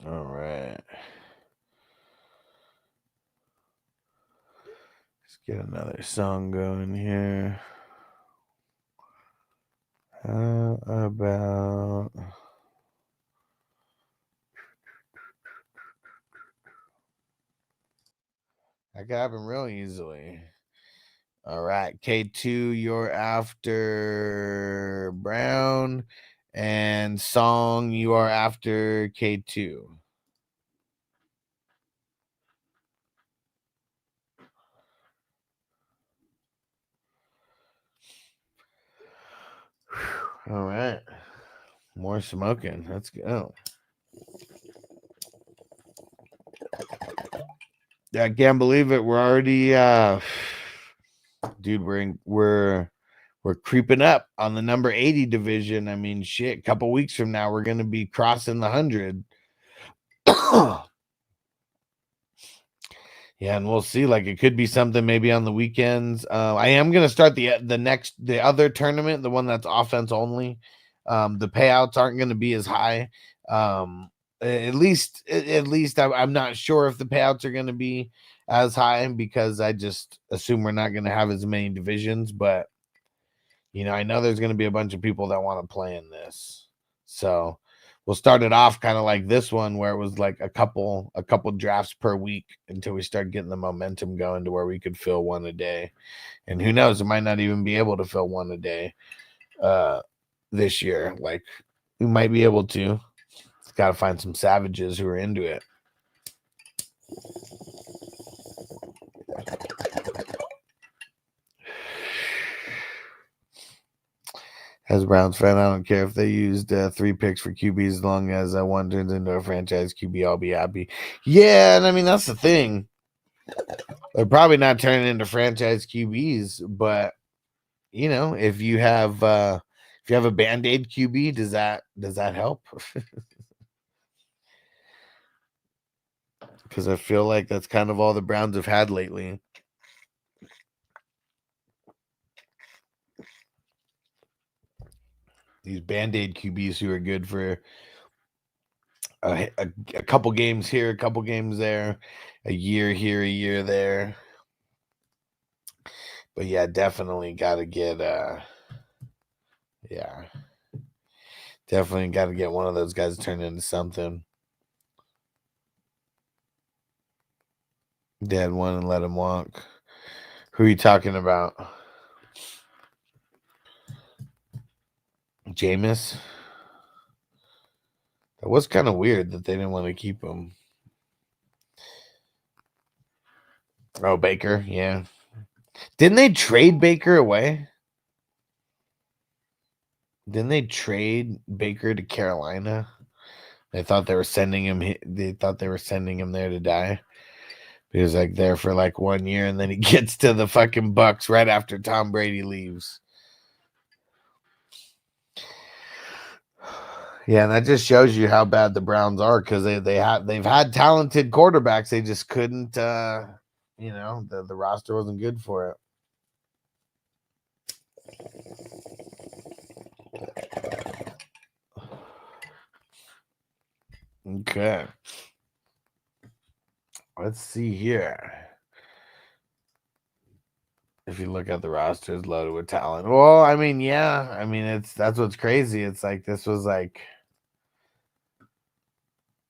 All right. Let's get another song going here. How about that could happen real easily. All right, K2, you're after Brown, and Song, you are after K2. All right, more smoking. Let's go. I can't believe it. We're already, dude. We're creeping up on the number 80 division. I mean, shit. A couple weeks from now, we're gonna be crossing the 100. Yeah, and we'll see. Like, it could be something maybe on the weekends. I am gonna start the other tournament, the one that's offense only. The payouts aren't gonna be as high. At least I'm not sure if the payouts are gonna be as high because I just assume we're not gonna have as many divisions. But I know there's gonna be a bunch of people that want to play in this, so we'll start it off kind of like this one where it was like a couple drafts per week until we start getting the momentum going to where we could fill one a day. And who knows, it might not even be able to fill one a day this year. Like, we might be able to. It's got to find some savages who are into it. As a Browns fan, I don't care if they used 3 picks for QB as long as one turns into a franchise QB, I'll be happy. Yeah, and I mean, that's the thing. They're probably not turning into franchise QBs, but if you have a Band-Aid QB, does that help? Because I feel like that's kind of all the Browns have had lately. These Band-Aid QBs who are good for a couple games here, a couple games there, a year here, a year there. But yeah, definitely got to get definitely got to get one of those guys turned into something. Dad one and let him walk. Who are you talking about? Jameis? That was kind of weird that they didn't want to keep him. Oh, Baker, yeah. Didn't they trade Baker away? Didn't they trade Baker to Carolina? They thought they were sending him. They thought they were sending him there to die. He was like there for like 1 year, and then he gets to the fucking Bucks right after Tom Brady leaves. Yeah, and that just shows you how bad the Browns are because they've had talented quarterbacks. They just couldn't. The roster wasn't good for it. Okay. Let's see here. If you look at the roster, it's loaded with talent. Well, I mean, yeah. I mean, that's what's crazy. It's like this was like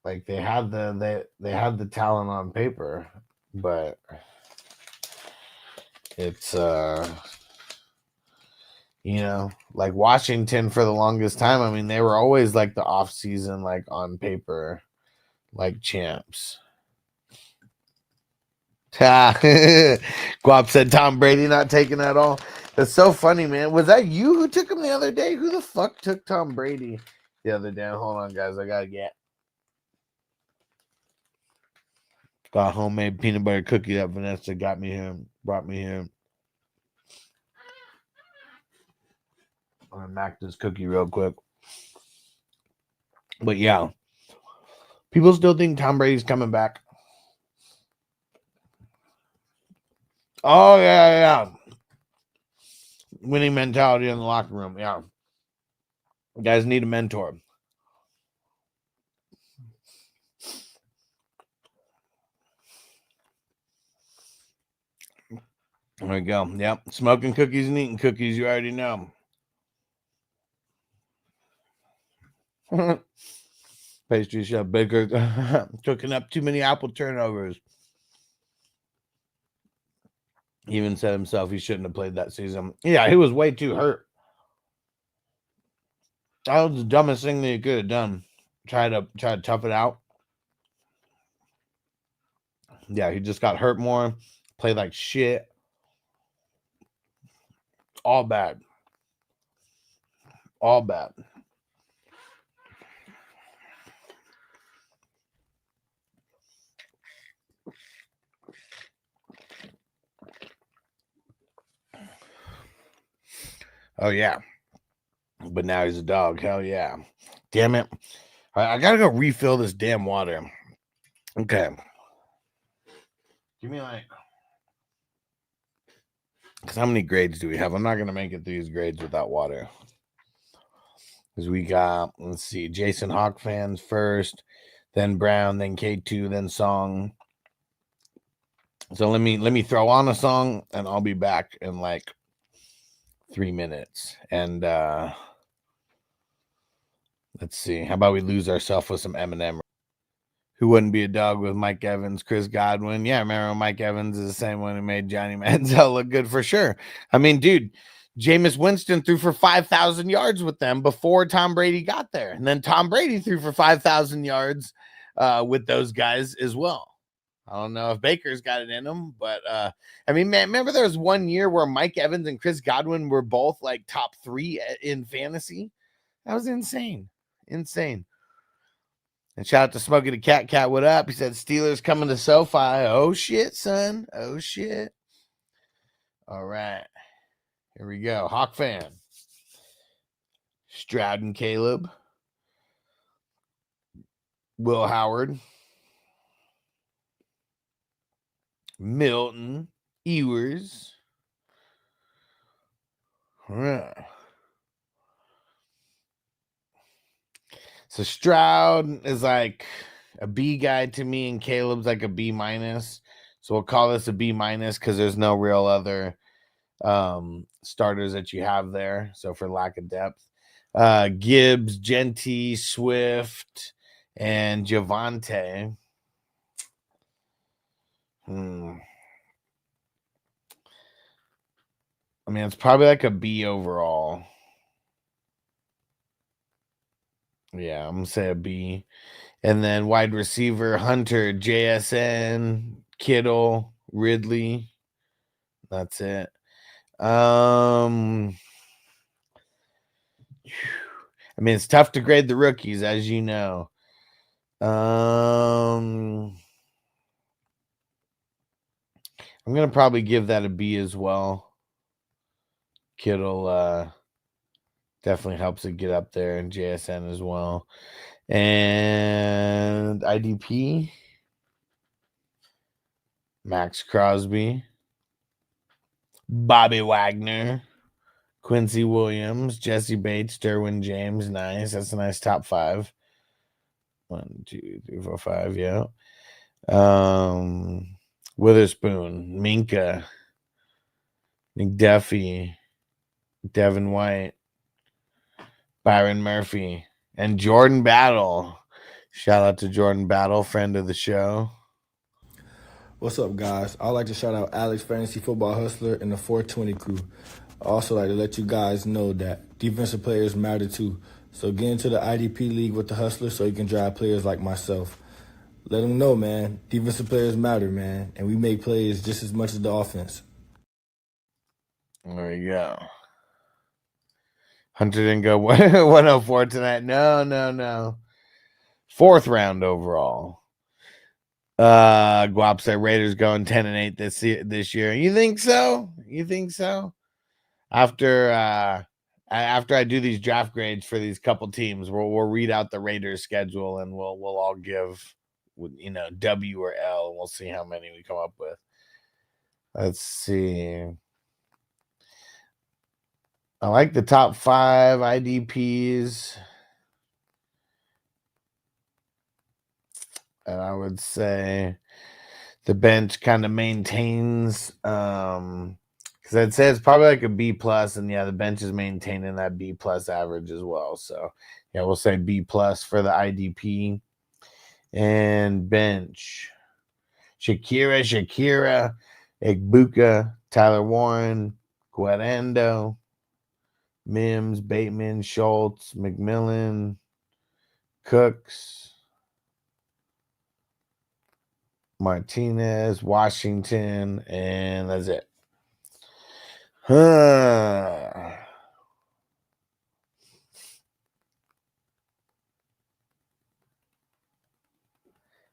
they had they had the talent on paper, but it's you know, like Washington for the longest time. I mean, they were always like the off season, like on paper, like champs. Guap said Tom Brady not taking at all. That's so funny, man. Was that you who took him the other day? Who the fuck took Tom Brady the other day? Hold on, guys. I gotta get. Got homemade peanut butter cookie that Vanessa got me here, brought me here. I'm gonna mac this cookie real quick. But yeah, people still think Tom Brady's coming back. Oh yeah. Winning mentality in the locker room. Yeah, you guys need a mentor. There we go. Yep, smoking cookies and eating cookies. You already know. Pastry chef Baker cooking up too many apple turnovers. He even said himself he shouldn't have played that season. Yeah, he was way too hurt. That was the dumbest thing that he could have done. Try to tough it out. Yeah, he just got hurt more. Played like shit. All bad. All bad. Oh yeah. But now he's a dog. Hell yeah. Damn it. I gotta go refill this damn water. Okay. Give me like, because how many grades do we have? I'm not gonna make it through these grades without water. Because we got, let's see, Jason Hawk fans first, then Brown, then K2, then Song. So let me throw on a song and I'll be back in like 3 minutes. And let's see. How about we lose ourselves with some Eminem? Who wouldn't be a dog with Mike Evans, Chris Godwin? Yeah, remember Mike Evans is the same one who made Johnny Manziel look good for sure. I mean, dude, Jameis Winston threw for 5,000 yards with them before Tom Brady got there. And then Tom Brady threw for 5,000 yards with those guys as well. I don't know if Baker's got it in him, but I mean, man, remember there was one year where Mike Evans and Chris Godwin were both like top 3 in fantasy? That was insane. Insane. And shout out to Smokey the Cat. Cat, what up? He said Steelers coming to SoFi. Oh shit, son. Oh shit. All right. Here we go. Hawk fan. Stroud and Caleb. Will Howard. Milton. Ewers. All right. So Stroud is like a B guy to me, and Caleb's like a B minus. So we'll call this a B minus because there's no real other starters that you have there. So for lack of depth, Gibbs, Genty, Swift, and Javante. I mean, it's probably like a B overall. Yeah, I'm gonna say a B. And then wide receiver, Hunter, JSN, Kittle, Ridley. That's it. I mean, it's tough to grade the rookies, as you know. I'm gonna probably give that a B as well. Kittle definitely helps it get up there, and JSN as well. And IDP, Max Crosby, Bobby Wagner, Quincy Williams, Jesse Bates, Derwin James. Nice. That's a nice top 5. 1, 2, 3, 4, 5. Yeah. Witherspoon, Minka, McDuffie, Devin White, Byron Murphy, and Jordan Battle. Shout out to Jordan Battle, friend of the show. What's up, guys? I'd like to shout out Alex, Fantasy Football Hustler, and the 420 crew. I'd also like to let you guys know that defensive players matter too. So get into the IDP league with the Hustler so you can drive players like myself. Let them know, man. Defensive players matter, man. And we make plays just as much as the offense. There you go. Hunter didn't go 104 tonight. No. 4th round overall. Guap said Raiders going 10-8 this year. You think so? After I do these draft grades for these couple teams, we'll read out the Raiders schedule and we'll all give W or L, and we'll see how many we come up with. Let's see. I like the top 5 IDPs. And I would say the bench kind of maintains, because I'd say it's probably like a B plus, and yeah, the bench is maintaining that B plus average as well. So yeah, we'll say B plus for the IDP and bench. Shakira, Igbuka, Tyler Warren, Guarendo, Mims, Bateman, Schultz, McMillan, Cooks, Martinez, Washington, and that's it.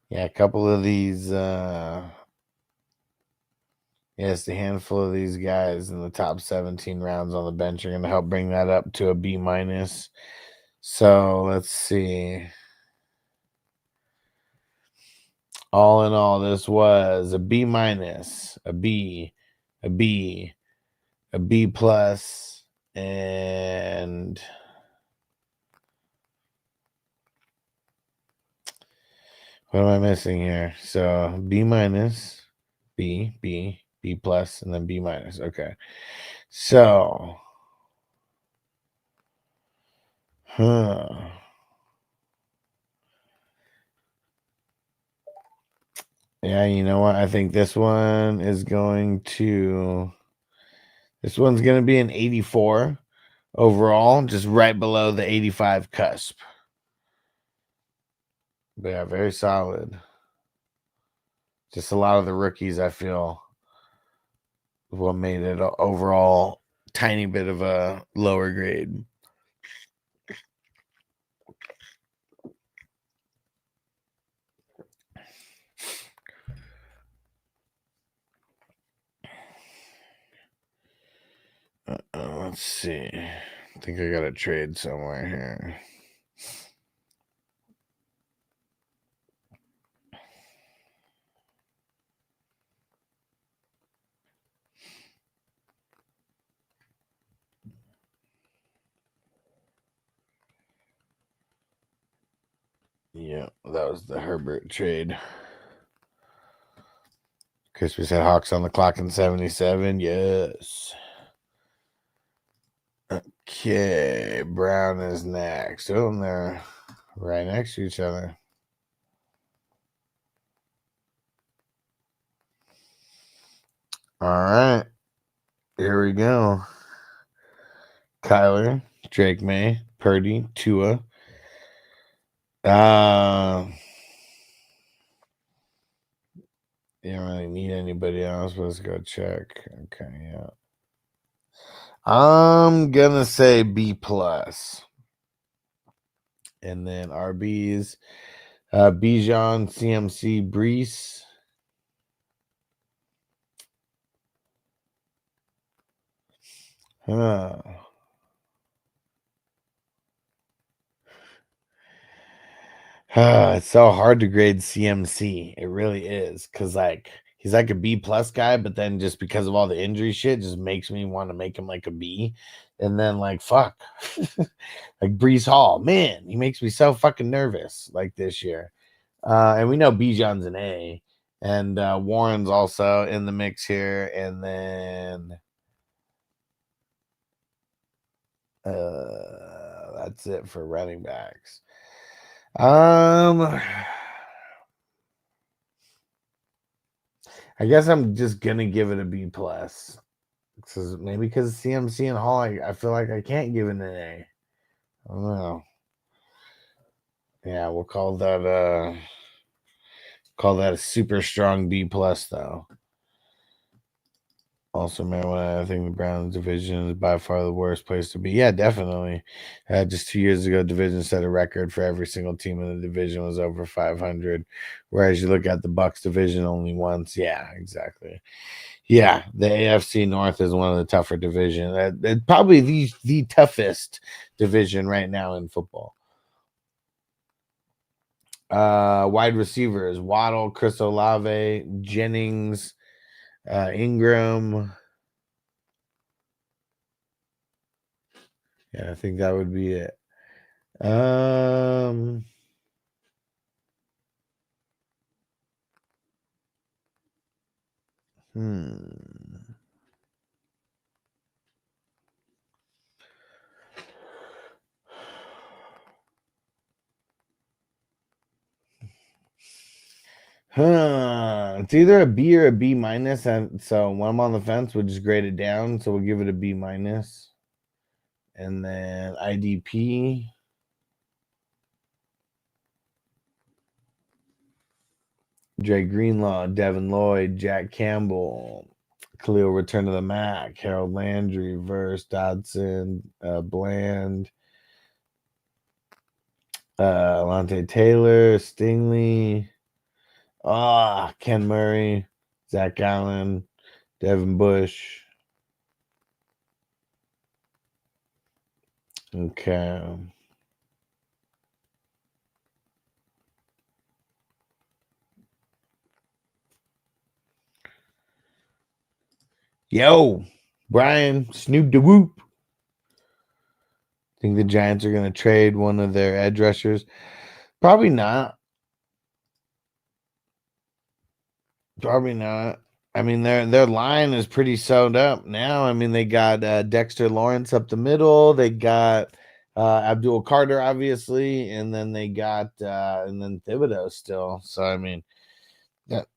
Yeah, a couple of these. Yes, a handful of these guys in the top 17 rounds on the bench are going to help bring that up to a B minus. So let's see. All in all, this was a B minus, a B, a B, a B plus, and what am I missing here? So B minus, B, B plus, and then B minus. Okay. So, yeah, you know what? I think this one is going to. This one's going to be an 84 overall, just right below the 85 cusp. But yeah, very solid. Just a lot of the rookies, I feel, what made it overall tiny bit of a lower grade. Let's see. I think I got a trade somewhere here. Yeah, that was the Herbert trade. Crispy said Hawks on the clock in 77. Yes. Okay, Brown is next. Oh, and they're right next to each other. All right. Here we go. Kyler, Drake May, Purdy, Tua. You don't really need anybody else, but let's go check. Okay, yeah. I'm gonna say B plus. And then RBs, Bijan, CMC, Brees. It's so hard to grade CMC. It really is. Because, like, he's like a B plus guy, but then just because of all the injury shit, just makes me want to make him like a B. And then like fuck, like Brees Hall, man, he makes me so fucking nervous like this year. And we know Bijan's an A, and Warren's also in the mix here, and then that's it for running backs. I guess I'm just gonna give it a B plus. Maybe because CMC and Hall, I feel like I can't give it an A. I don't know. Yeah, we'll call that a super strong B plus though. Also, man, I think the Browns division is by far the worst place to be. Yeah, definitely. Just 2 years ago, division set a record for every single team in the division was over 500. Whereas you look at the Bucs division only once. Yeah, exactly. Yeah, the AFC North is one of the tougher divisions. It's probably the toughest division right now in football. Wide receivers: Waddle, Chris Olave, Jennings, Ingram. Yeah, I think that would be it. It's either a B or a B minus, and so when I'm on the fence, we'll just grade it down. So we'll give it a B minus, and then IDP. Dre Greenlaw, Devin Lloyd, Jack Campbell, Khalil Return to the Mac, Harold Landry, Verse, Dodson, Bland, Alontae Taylor, Stingley, Ken Murray, Zach Allen, Devin Bush. Okay. Yo, Brian, Snoop the Whoop. Think the Giants are going to trade one of their edge rushers? Probably not. Probably not. I mean, their line is pretty sewed up now. I mean, they got Dexter Lawrence up the middle. They got Abdul Carter, obviously, and then they got and then Thibodeau still. So I mean, that,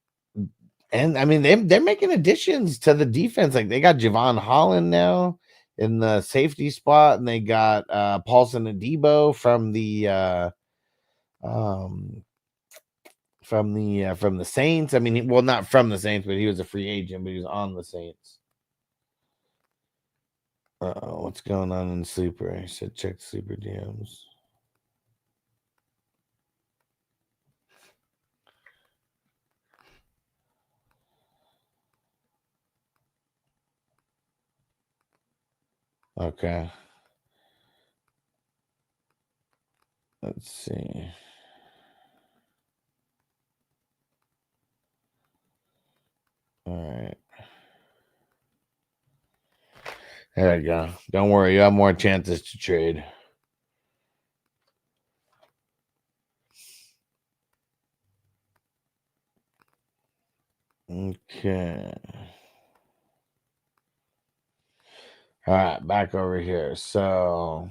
and I mean they're making additions to the defense. Like they got Javon Holland now in the safety spot, and they got Paulson Adebo from the from the Saints. I mean, well, not from the Saints, but he was a free agent, but he was on the Saints. What's going on in Sleeper? He said check Sleeper DMs. Okay. Let's see. All right. There we go. Don't worry, you have more chances to trade. Okay. All right, back over here. So,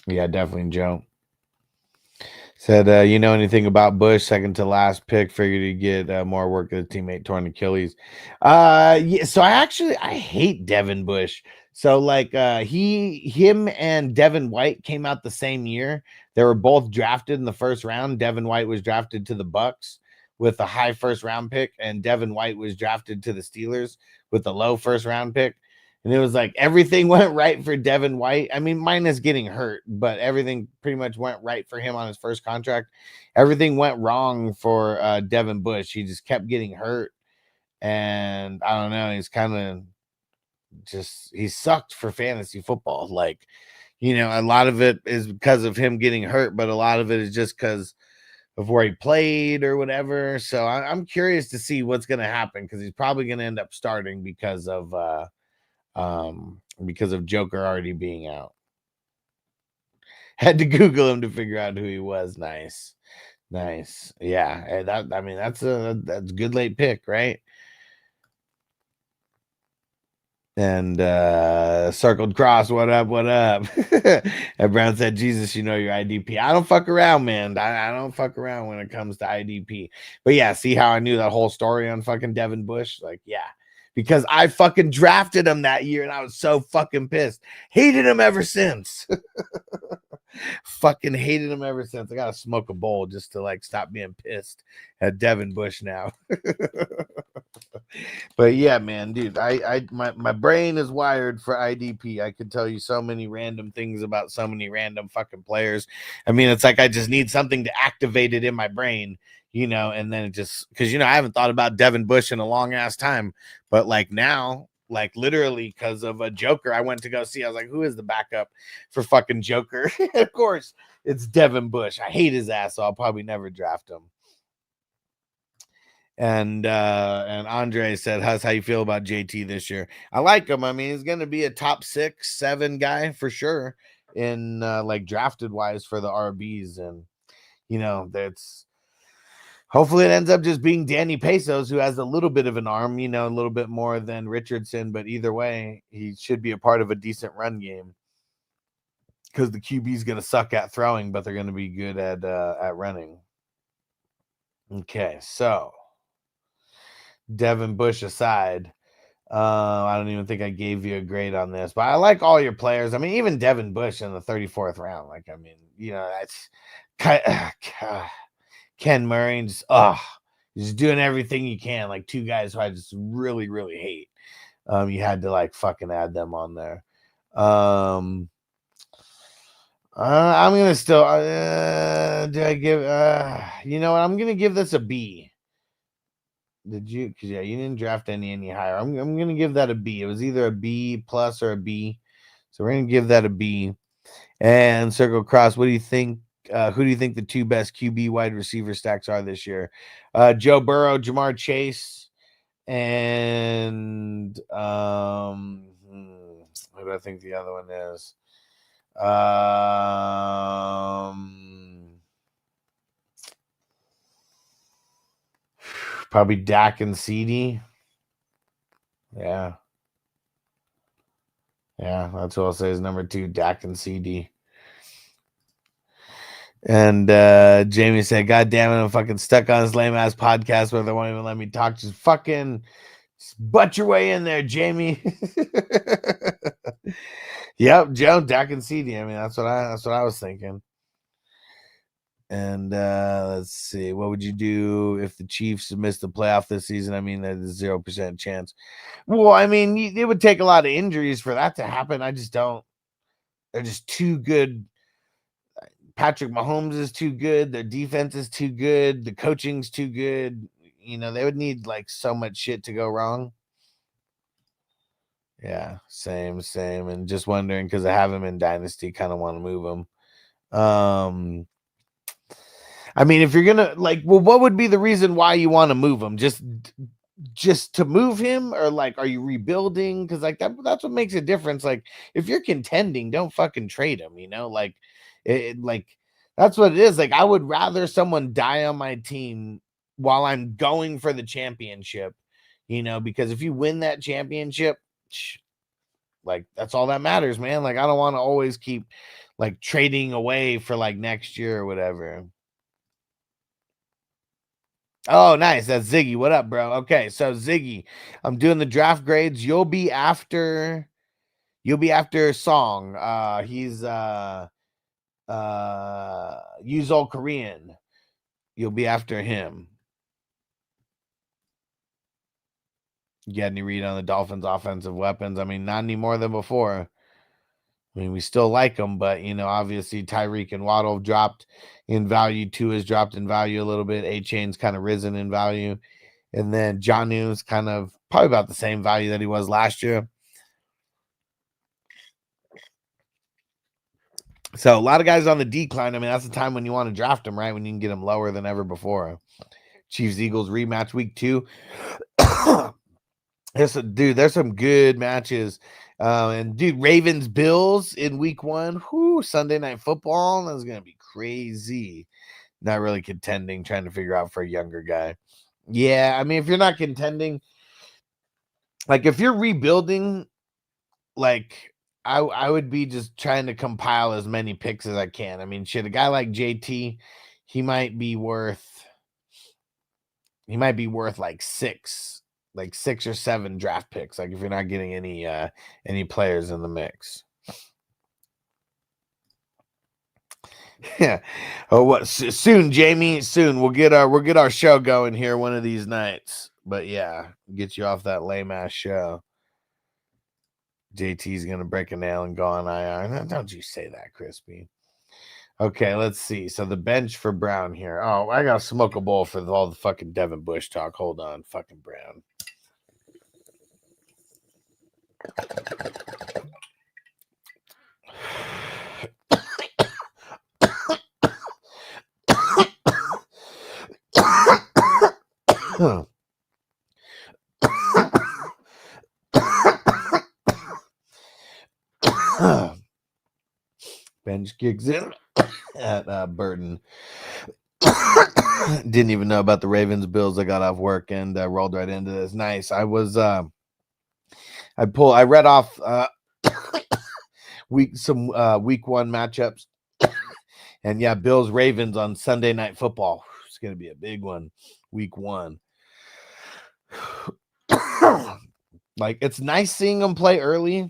yeah, definitely Joe. Said, you know anything about Bush? Second to last pick. Figured he'd get more work with a teammate torn Achilles. Yeah. So I hate Devin Bush. So like him and Devin White came out the same year. They were both drafted in the first round. Devin White was drafted to the Bucks with a high first round pick, and Devin White was drafted to the Steelers with a low first round pick. And it was like everything went right for Devin White. I mean, minus getting hurt, but everything pretty much went right for him on his first contract. Everything went wrong for Devin Bush. He just kept getting hurt. And I don't know. He's kind of he sucked for fantasy football. Like, a lot of it is because of him getting hurt, but a lot of it is just because of where he played or whatever. So I'm curious to see what's going to happen, because he's probably going to end up starting because of Joker already being out. Had to Google him to figure out who he was. Nice. Yeah, that's a good late pick, right? And Circled Cross, what up? And Brown said, Jesus, you know your IDP. I don't fuck around, man. I don't fuck around when it comes to IDP. But yeah, see how I knew that whole story on fucking Devin Bush? Like, yeah. Because I fucking drafted him that year and I was so fucking pissed. Hated him ever since. Fucking hated him ever since. I gotta smoke a bowl just to like stop being pissed at Devin Bush now. But yeah, man, dude, my brain is wired for IDP. I could tell you so many random things about so many random fucking players. I mean, it's like I just need something to activate it in my brain, you know, and then it just, because, you know, I haven't thought about Devin Bush in a long ass time, but like now, like literally because of a Joker, I went to go see. I was like, who is the backup for fucking Joker? Of course, it's Devin Bush. I hate his ass, so I'll probably never draft him. And Andre said, "How's how you feel about JT this year?" I like him. I mean, he's going to be a top 6, 7 guy for sure in like drafted wise for the RBs, and you know that's hopefully it ends up just being Danny Pesos, who has a little bit of an arm, you know, a little bit more than Richardson, but either way, he should be a part of a decent run game because the QB is going to suck at throwing, but they're going to be good at running. Okay, so. Devin Bush aside, I don't even think I gave you a grade on this, but I like all your players. I mean, even Devin Bush in the 34th round. Like, I mean, you know, that's Ken Murray and just doing everything you can. Like 2 guys who I just really, really hate. You had to like fucking add them on there. I'm gonna still do I give you know what, I'm gonna give this a B. Did you? Because yeah, you didn't draft any higher. I'm gonna give that a B. It was either a B plus or a B, so we're gonna give that a B. And Circle Cross, what do you think? Who do you think the 2 best QB wide receiver stacks are this year? Joe Burrow, Jamar Chase, and who do I think the other one is? Probably Dak and CD. Yeah, that's what I'll say is number 2, Dak and CD. And Jamie said, God damn it, I'm fucking stuck on this lame ass podcast where they won't even let me talk. Just fucking butt your way in there, Jamie. Yep, Joe, Dak and CD. I mean, that's what I was thinking. And let's see, what would you do if the Chiefs missed the playoff this season? I mean, there's 0% chance. Well, I mean, it would take a lot of injuries for that to happen. I just don't. They're just too good. Patrick Mahomes is too good. Their defense is too good. The coaching's too good. You know, they would need like so much shit to go wrong. Yeah, same. And just wondering because I have him in Dynasty, kind of want to move him. I mean, if you're gonna like, well, what would be the reason why you want to move him? Just to move him, or like, are you rebuilding? Because like that's what makes a difference. Like, if you're contending, don't fucking trade him. You know, like, like that's what it is. Like, I would rather someone die on my team while I'm going for the championship. You know, because if you win that championship, like that's all that matters, man. Like, I don't want to always keep like trading away for like next year or whatever. Oh, nice. That's Ziggy. What up, bro? Okay, so Ziggy, I'm doing the draft grades. You'll be after Song. He's use old Korean. You'll be after him. You got any read on the Dolphins' offensive weapons? I mean, not any more than before. I mean, we still like them, but, you know, obviously Tyreek and Waddle have dropped in value. 2 has dropped in value a little bit. A-Chain's kind of risen in value. And then Jonnu's kind of probably about the same value that he was last year. So a lot of guys on the decline. I mean, that's the time when you want to draft them, right? When you can get them lower than ever before. Chiefs Eagles rematch week 2. There's some good matches. And dude, Ravens Bills in week 1. Whoo, Sunday Night Football. That's gonna be crazy. Not really contending, trying to figure out for a younger guy. Yeah, I mean, if you're not contending, like if you're rebuilding, like I would be just trying to compile as many picks as I can. I mean, shit, a guy like JT, he might be worth like six or seven draft picks. Like if you're not getting any players in the mix. Yeah. Oh, what soon, Jamie? Soon we'll get our show going here one of these nights. But yeah, get you off that lame ass show. JT's gonna break a nail and go on IR. Don't you say that, Crispy. Okay, let's see. So the bench for Brown here. Oh, I gotta smoke a bowl for all the fucking Devin Bush talk. Hold on, fucking Brown. Bench gigs in at Burton. Didn't even know about the Ravens Bills. I got off work and rolled right into this. Nice. I read off week 1 matchups. And yeah, Bills Ravens on Sunday Night Football. It's gonna be a big one. Week 1. Like it's nice seeing them play early.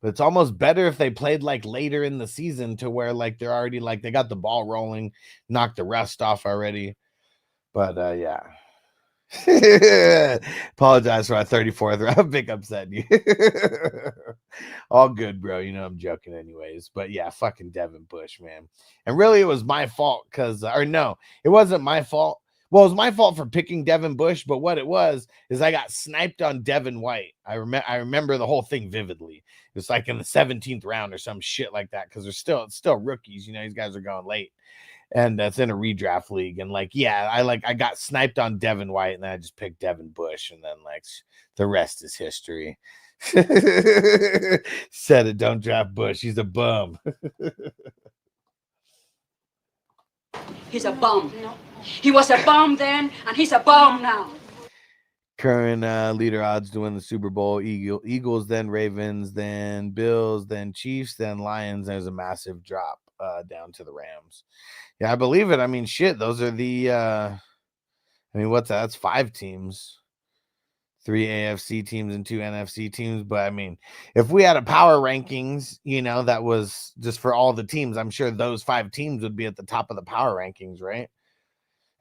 But it's almost better if they played like later in the season to where like they're already like they got the ball rolling, knocked the rust off already. But yeah. Apologize for my 34th round pick upsetting you. All good, bro. You know I'm joking anyways. But yeah, fucking Devin Bush, man. And really it was my fault because no, it wasn't my fault. Well, it was my fault for picking Devin Bush, but what it was is I got sniped on Devin White. I remember the whole thing vividly. It's like in the 17th round or some shit like that because it's still rookies. You know, these guys are going late, and that's in a redraft league. And like, yeah, I got sniped on Devin White, and then I just picked Devin Bush, and then like the rest is history. Said it. Don't draft Bush. He's a bum. He's a bum. No. He was a bum then, and he's a bum now. Current leader odds to win the Super Bowl: Eagles, then Ravens, then Bills, then Chiefs, then Lions. There's a massive drop down to the Rams. Yeah, I believe it. I mean, shit, those are the I mean, what's that? That's 5 teams. 3 AFC teams and 2 NFC teams. But I mean, if we had a power rankings, you know, that was just for all the teams, I'm sure those 5 teams would be at the top of the power rankings, right?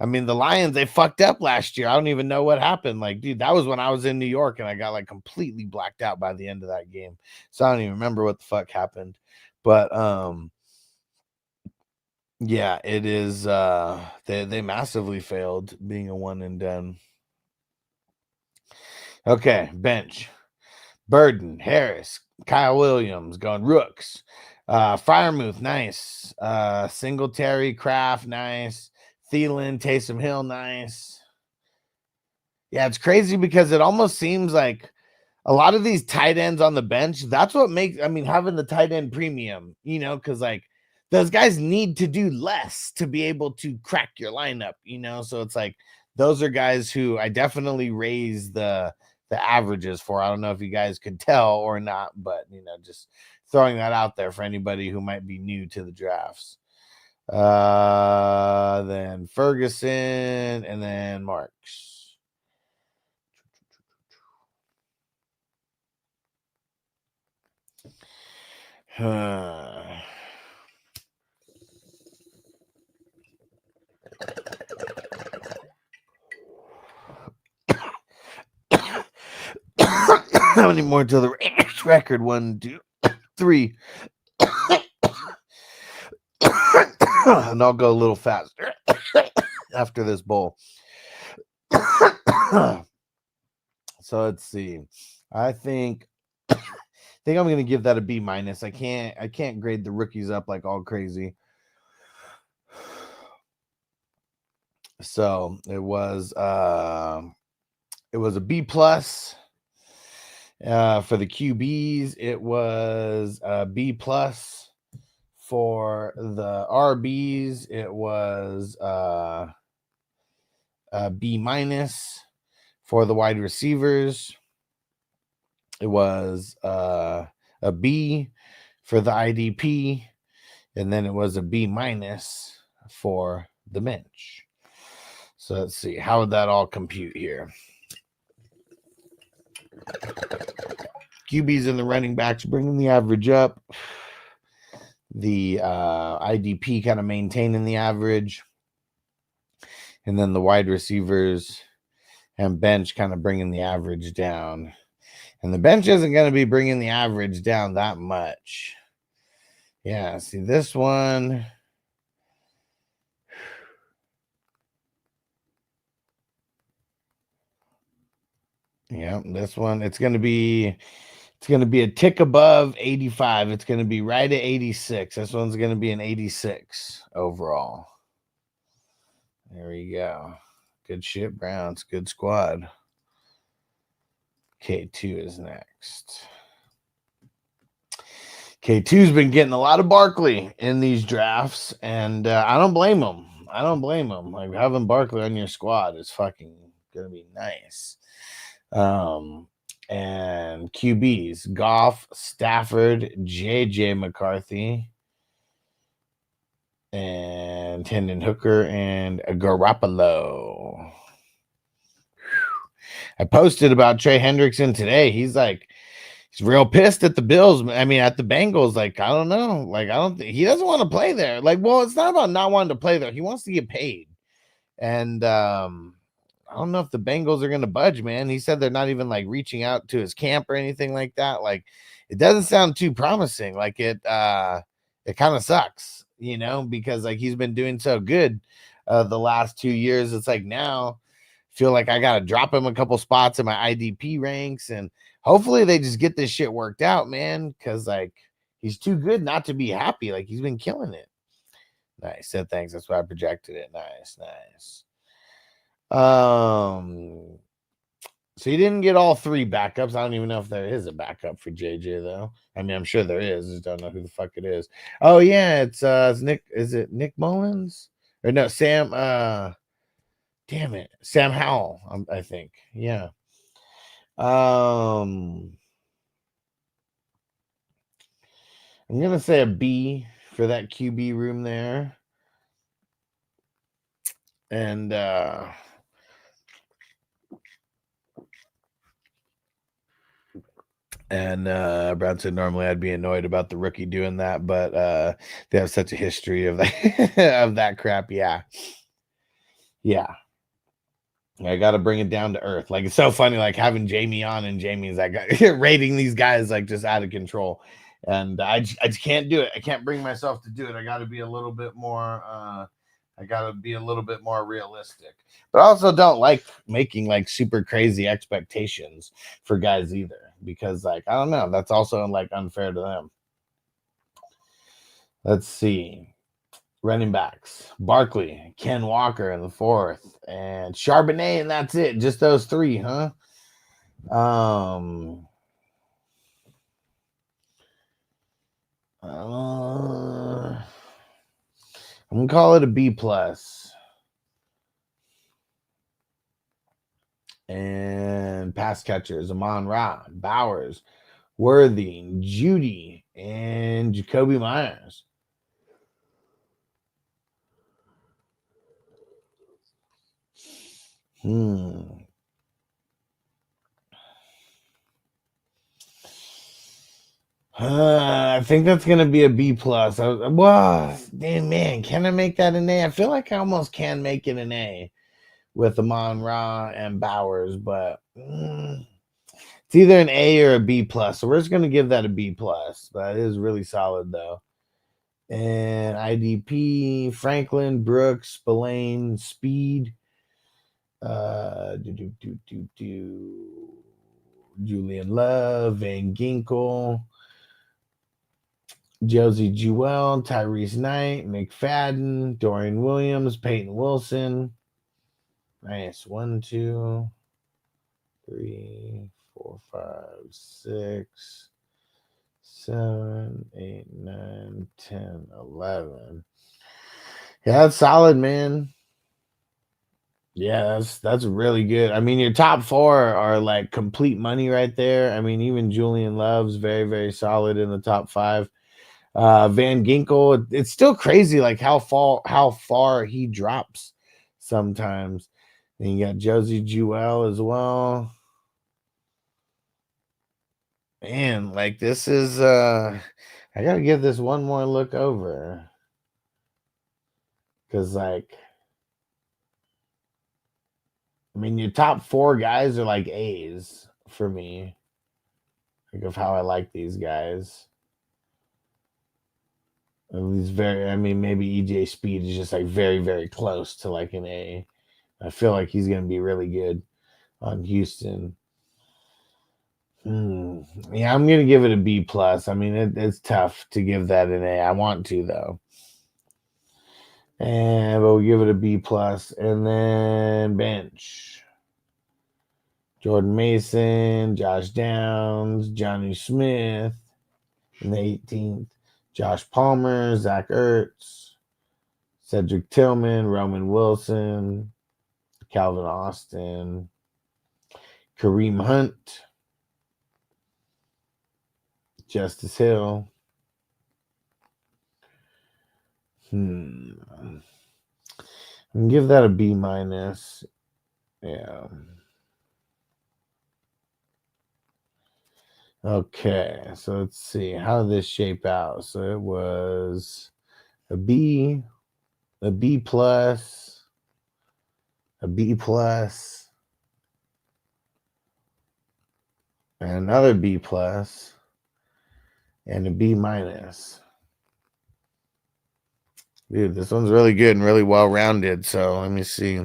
I mean, the Lions, they fucked up last year. I don't even know what happened. Like, dude, that was when I was in New York and I got like completely blacked out by the end of that game. So I don't even remember what the fuck happened. But yeah, it is they massively failed being a one and done. Okay, bench. Burden, Harris, Kyle Williams going Rooks. Firemouth, nice. Singletary, Kraft, nice. Thielen, Taysom Hill, nice. Yeah, it's crazy because it almost seems like a lot of these tight ends on the bench, that's what makes, I mean, having the tight end premium, you know, because like those guys need to do less to be able to crack your lineup, you know, so it's like those are guys who I definitely raise the averages for. I don't know if you guys could tell or not, but, you know, just throwing that out there for anybody who might be new to the drafts. Then Ferguson and then Marks. How many more until the record? 1, 2, 3. And I'll go a little faster after this bowl. So let's see. I think think I'm gonna give that a B minus. I can't grade the rookies up like all crazy. So it was a B plus. For the QBs, it was a B plus. For the RBs, it was a B minus. For the wide receivers, it was a B. For the IDP, and then it was a B minus for the bench. So let's see, how would that all compute here? QBs and the running backs bringing the average up. The IDP kind of maintaining the average. And then the wide receivers and bench kind of bringing the average down. And the bench isn't going to be bringing the average down that much. Yeah, see this one. Yeah, this one, it's going to be a tick above 85. It's going to be right at 86. This one's going to be an 86 overall. There we go. Good shit, Browns. Good squad. K2 is next. K2's been getting a lot of Barkley in these drafts, and I don't blame him. Like, having Barkley on your squad is fucking going to be nice. And QBs, Goff, Stafford, JJ McCarthy, and Hendon Hooker, and Garoppolo. I posted about Trey Hendrickson today. He's real pissed at the Bills. I mean, at the Bengals. Like, I don't know. Like, I don't think he doesn't want to play there. Like, well, it's not about not wanting to play there. He wants to get paid. And I don't know if the Bengals are going to budge, man. He said they're not even like reaching out to his camp or anything like that. Like, it doesn't sound too promising. Like, it kind of sucks, you know, because like he's been doing so good the last 2 years. It's like now I feel like I got to drop him a couple spots in my IDP ranks, and hopefully they just get this shit worked out, man. Cause like he's too good not to be happy. Like, he's been killing it. Nice. Said thanks. That's why I projected it. Nice. So you didn't get all three backups. I don't even know if there is a backup for JJ though. I mean, I'm sure there is. I just don't know who the fuck it is. Oh yeah, it's Nick. Is it Nick Mullins? Or no, Sam. Damn it, Sam Howell. I think. Yeah. I'm gonna say a B for that QB room there, and Brad said normally I'd be annoyed about the rookie doing that, but they have such a history of that of that crap. Yeah. I got to bring it down to earth. Like, it's so funny, like having Jamie on, and Jamie's like rating these guys like just out of control, and I just can't do it. I can't bring myself to do it. I got to be a little bit more. Realistic, but I also don't like making like super crazy expectations for guys either, because like, I don't know, that's also like unfair to them. Let's see. Running backs, Barkley, Ken Walker in the 4th, and Charbonnet, and that's it. Just those three, huh? I'm gonna call it a B plus. And pass catchers, Amon-Ra, Bowers, Worthy, Judy, and Jacoby Myers. I think that's gonna be a B plus. Damn, man, can I make that an A? I feel like I almost can make it an A with Amon-Ra and Bowers, but it's either an A or a B plus. So we're just gonna give that a B plus. That is really solid though. And IDP, Franklin, Brooks, Spillane, Speed, Julian Love, Van Ginkel, Josie Jewell, Tyrese Knight, McFadden, Dorian Williams, Peyton Wilson. Nice. 1, 2, 3, 4, 5, 6, 7, 8, 9, 10, 11. Yeah, that's solid, man. Yeah, that's really good. I mean, your top 4 are like complete money right there. I mean, even Julian Love's very, very solid in the top 5. Van Ginkel, it's still crazy like how far he drops sometimes. Then you got Josie Jewell as well. Man, like this is I gotta give this one more look over. Cause like I mean your top 4 guys are like A's for me. Like of how I like these guys. And these I mean maybe EJ Speed is just like very, very close to like an A. I feel like he's gonna be really good on Houston. Yeah, I'm gonna give it a B plus. I mean, it's tough to give that an A. I want to though, and we'll give it a B plus. And then bench: Jordan Mason, Josh Downs, Johnny Smith in the 18th, Josh Palmer, Zach Ertz, Cedric Tillman, Roman Wilson, Calvin Austin, Kareem Hunt, Justice Hill. I'm gonna give that a B minus. Yeah. Okay, so let's see how did this shape out. So it was a B plus, a B plus, and another B plus, and a B minus. Dude, this one's really good and really well rounded. So let me see.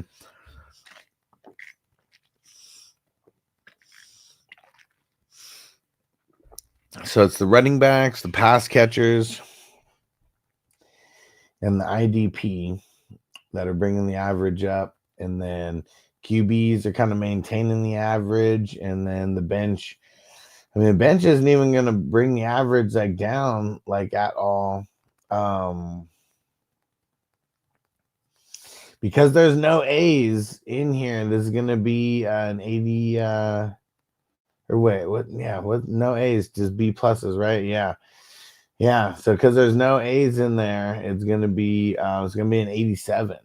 So it's the running backs, the pass catchers, and the IDP that are bringing the average up. And then QBs are kind of maintaining the average. And then the bench, I mean, the bench isn't even going to bring the average like down like at all. Because there's no A's in here. This is going to be an 80, or wait, what? Yeah, what? No A's, just B pluses, right? Yeah. Yeah. So because there's no A's in there, it's gonna be an 87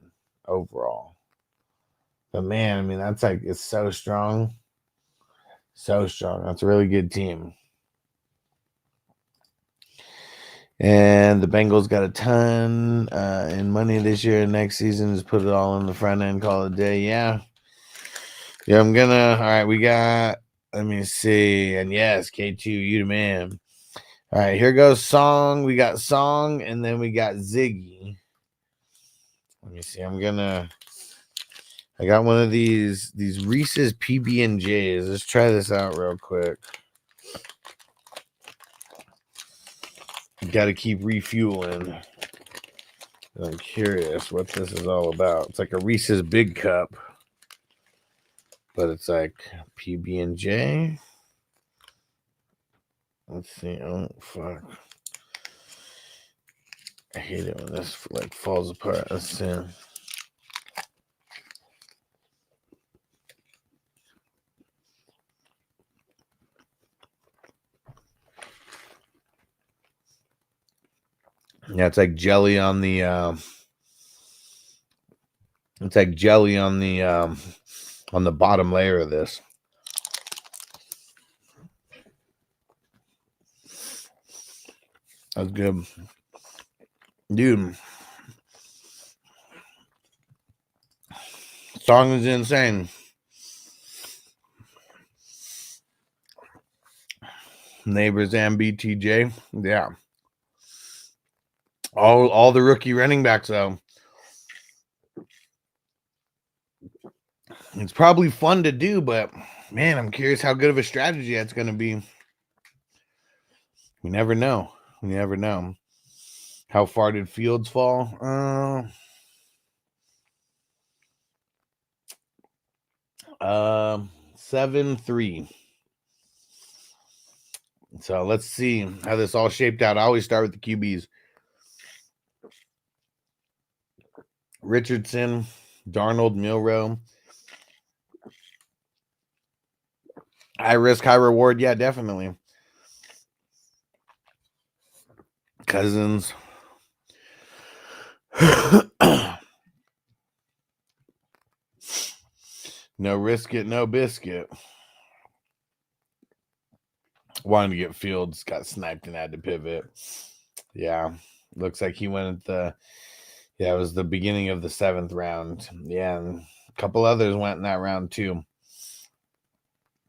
overall. But man, I mean, that's like it's so strong. So strong. That's a really good team. And the Bengals got a ton in money this year and next season. Just put it all in the front end, call it a day. Yeah. Yeah, I'm gonna all right, we got let me see. And yes, K2, you the man. All right, here goes Song. We got Song, and then we got Ziggy. Let me see. I got one of these Reese's PB&Js. Let's try this out real quick. Got to keep refueling. I'm curious what this is all about. It's like a Reese's Big Cup, but it's like PB&J. Let's see. Oh, fuck. I hate it when this like falls apart. Let's see. Yeah, it's like jelly on the on the bottom layer of this. That's good. Dude. Song is insane. Neighbors and BTJ. Yeah. All the rookie running backs though. It's probably fun to do, but man, I'm curious how good of a strategy that's going to be. We never know. We never know. How far did Fields fall? 7-3. So let's see how this all shaped out. I always start with the QBs. Richardson, Darnold, Milrow. High risk, high reward. Yeah, definitely. Cousins. No risk it, no biscuit. Wanted to get Fields, got sniped and had to pivot. Yeah, looks like he went at the, it was the beginning of the 7th round. Yeah, and a couple others went in that round too.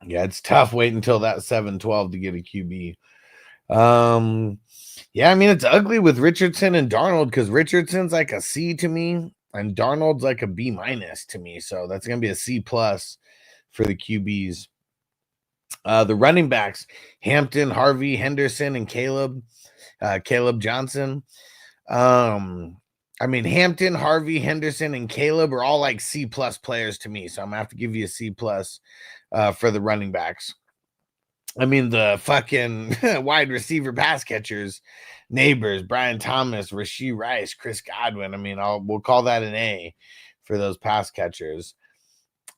Yeah, it's tough waiting until that 7-12 to get a QB. Yeah, I mean, it's ugly with Richardson and Darnold because Richardson's like a C to me and Darnold's like a B- to me. So that's going to be a C+ for the QBs. The running backs, Hampton, Harvey, Henderson, and Caleb Johnson. I mean, Hampton, Harvey, Henderson, and Caleb are all like C+ players to me. So I'm going to have to give you a C+ for the running backs. I mean, the fucking wide receiver pass catchers, Neighbors, Brian Thomas, Rashee Rice, Chris Godwin. I mean, we'll call that an A for those pass catchers.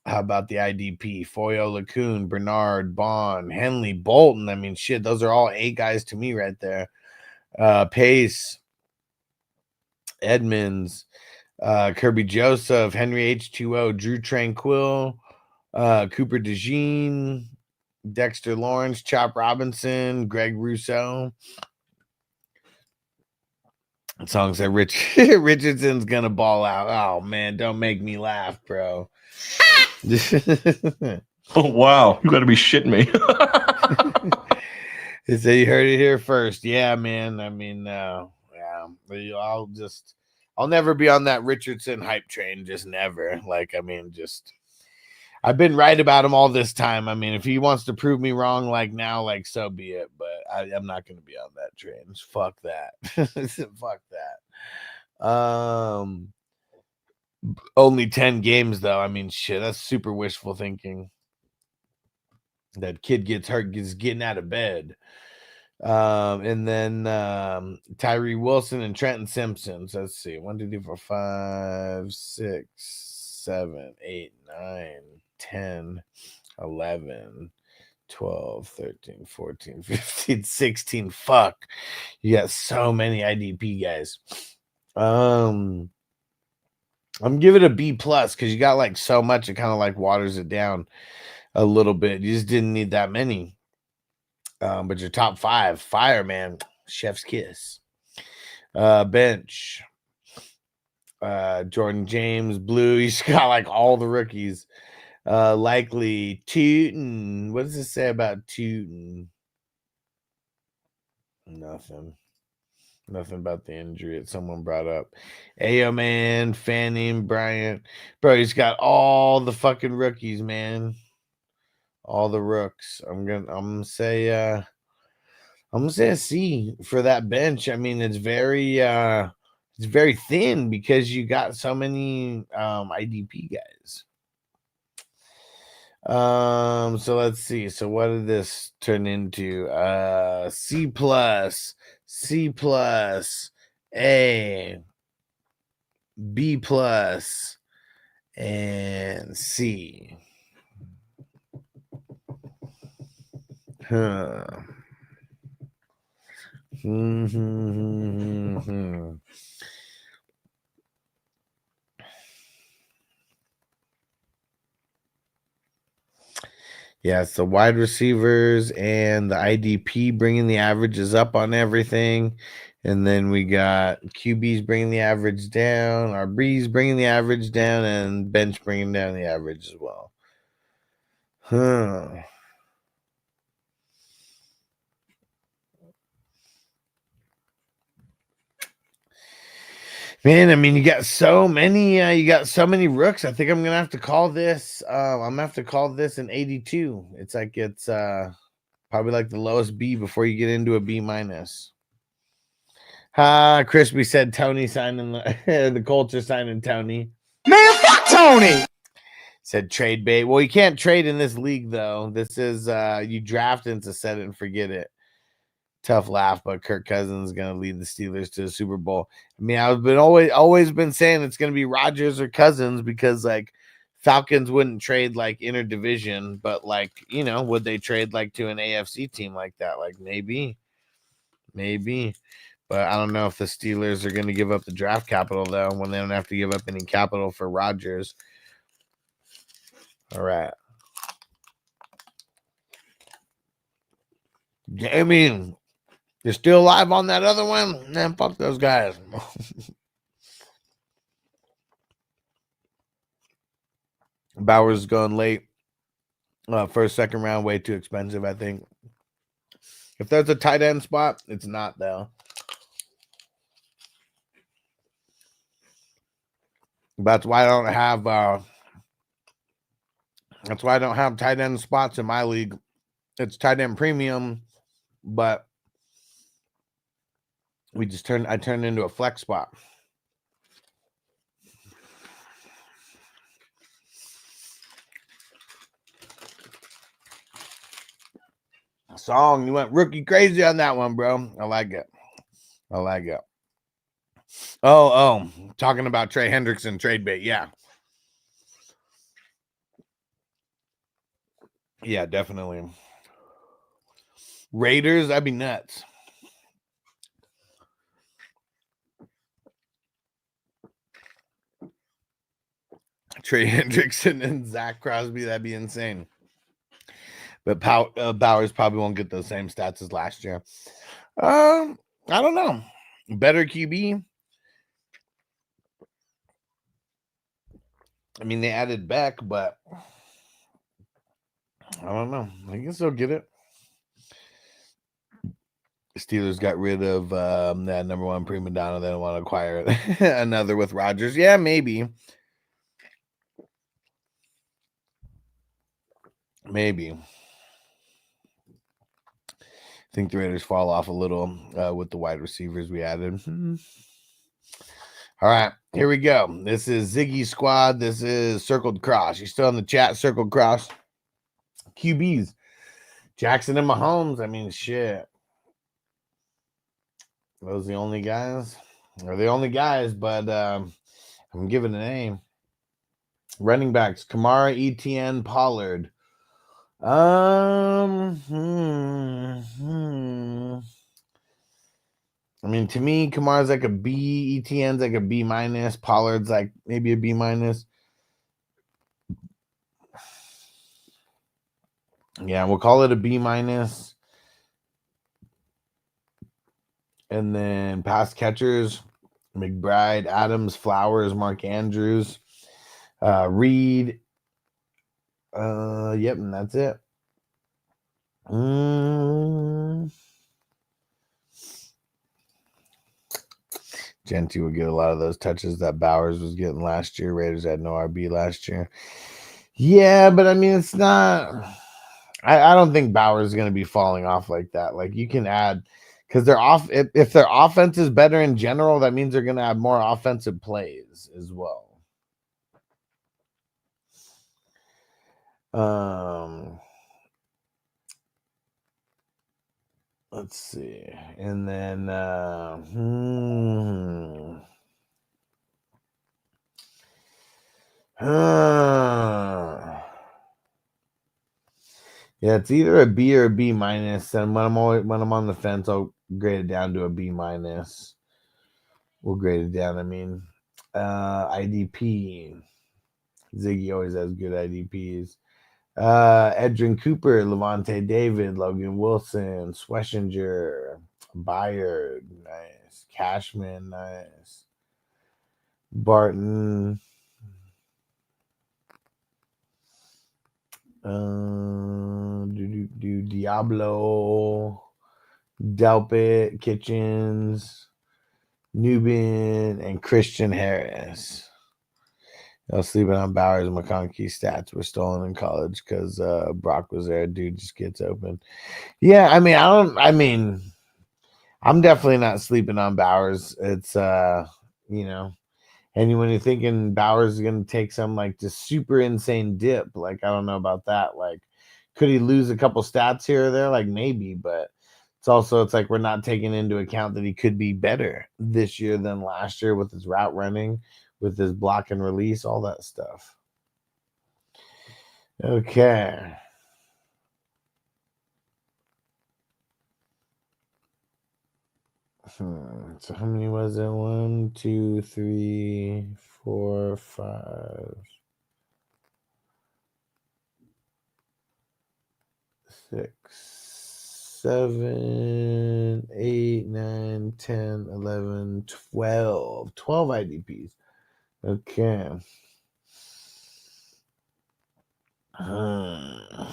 How about the IDP? Foyo, LeCun, Bernard, Bond, Henley, Bolton. I mean, shit, those are all A guys to me right there. Pace, Edmonds, Kirby Joseph, Henry H2O, Drew Tranquil, Cooper DeJean, Dexter Lawrence, Chop Robinson, Greg Rousseau. Song said Richardson's gonna ball out. Oh man, don't make me laugh, bro. Oh wow, you gotta be shitting me. He said you heard it here first. Yeah, man. I mean, yeah. I'll never be on that Richardson hype train. Just never. Like, I mean, I've been right about him all this time. I mean, if he wants to prove me wrong, like now, like so be it. But I'm not going to be on that train. Fuck that. Fuck that. Only 10 games though. I mean, shit, that's super wishful thinking. That kid gets hurt, gets getting out of bed. And then Tyree Wilson and Trenton Simpson. So let's see. 1, 2, 3, 4, 5, 6, 7, 8, 9, 10, 11, 12, 13, 14, 15, 16. Fuck. You got so many IDP guys. I'm giving it a B+ because you got like so much, it kind of like waters it down a little bit. You just didn't need that many. But your top 5, Fireman, Chef's Kiss. Bench. Jordan James, Blue. He's got like all the rookies. Likely Tootin. What does it say about Tootin? Nothing about the injury that someone brought up. Ayo Man, Fanning, Bryant. Bro, he's got all the fucking rookies, man. All the rooks. I'm gonna say a C for that bench. I mean, it's very thin because you got so many IDP guys. So let's see. So what did this turn into? C+, A, B+, and C. Huh. Yeah, it's the wide receivers and the IDP bringing the averages up on everything. And then we got QBs bringing the average down, RBs bringing the average down, and bench bringing down the average as well. Huh. Man, I mean, you got so many rooks. I think I'm gonna have to call this. I'm gonna have to call this an 82. It's probably like the lowest B before you get into a B-. Crispy said Tony signing the Colts are signing Tony. Man, fuck Tony. Said trade bait. Well, you can't trade in this league though. This is you draft into set it and forget it. Tough laugh, but Kirk Cousins is gonna lead the Steelers to the Super Bowl. I mean, I've been always been saying it's gonna be Rodgers or Cousins because like Falcons wouldn't trade like interdivision, but like, you know, would they trade like to an AFC team like that? Like maybe. But I don't know if the Steelers are going to give up the draft capital though when they don't have to give up any capital for Rodgers. All right. I mean, you're still alive on that other one? Man, fuck those guys. Bowers going late. First, second round, way too expensive, I think. If there's a tight end spot, it's not though. That's why I don't have tight end spots in my league. It's tight end premium, but I turned into a flex spot. Song, you went rookie crazy on that one, bro. I like it. Oh, talking about Trey Hendrickson trade bait. Yeah, definitely. Raiders, I'd be nuts. Trey Hendrickson and Zach Crosby, that'd be insane. But Bowers probably won't get those same stats as last year. I don't know. Better QB. I mean, they added Beck, but I don't know. I guess they'll get it. The Steelers got rid of that number one prima donna. They don't want to acquire another with Rodgers. Yeah, maybe. I think the Raiders fall off a little with the wide receivers we added. All right, here we go. This is Ziggy Squad. This is Circled Cross. You still in the chat, Circled Cross? QBs. Jackson and Mahomes. I mean, shit. Those the only guys? They're the only guys, but I'm giving a name. Running backs, Kamara, ETN, Pollard. I mean, to me, Kamara's like a B, ETN's like a B minus, Pollard's like maybe a B minus. Yeah, we'll call it a B minus. And then pass catchers, McBride, Adams, Flowers, Mark Andrews, Reed. Yep, and that's it. Genty would get a lot of those touches that Bowers was getting last year. Raiders had no RB last year. Yeah, but I mean, it's not. I don't think Bowers is going to be falling off like that. Like you can add because they're off. If their offense is better in general, that means they're going to have more offensive plays as well. Let's see. And then yeah, it's either a B or a B minus. And when I'm on the fence, I'll grade it down to a B minus. We'll grade it down. I mean, IDP. Ziggy always has good IDPs. Edrin Cooper, Levante David, Logan Wilson, Schwessinger, Byard, nice. Cashman, nice. Barton. Diablo, Delpit, Kitchens, Newbin, and Christian Harris. I was sleeping on Bowers and McConkey stats were stolen in college because Brock was there. Dude just gets open. Yeah, I I'm definitely not sleeping on Bowers. It's you know, and when you're thinking Bowers is gonna take some like just super insane dip, like I don't know about that. Like, could he lose a couple stats here or there? Like maybe, but it's like we're not taking into account that he could be better this year than last year with his route running, with his block and release, all that stuff. Okay. So how many was it? 1, 2, 3, 4, 5, 6, 7, 8, 9, 10, 11, 12. 12 IDPs. Okay. I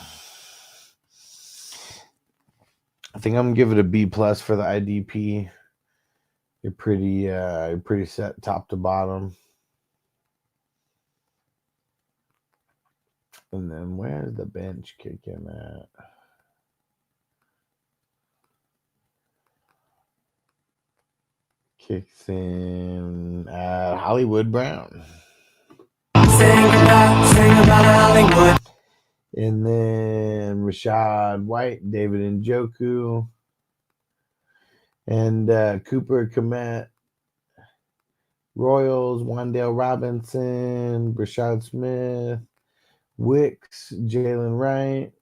think I'm gonna give it a B plus for the IDP. You're pretty set top to bottom. And then where's the bench kicking at? Kicks in Hollywood Brown. Sing about Hollywood. And then Rashad White, David Njoku, and Cooper Kmet, Royals, Wandale Robinson, Brashad Smith, Wicks, Jalen Wright,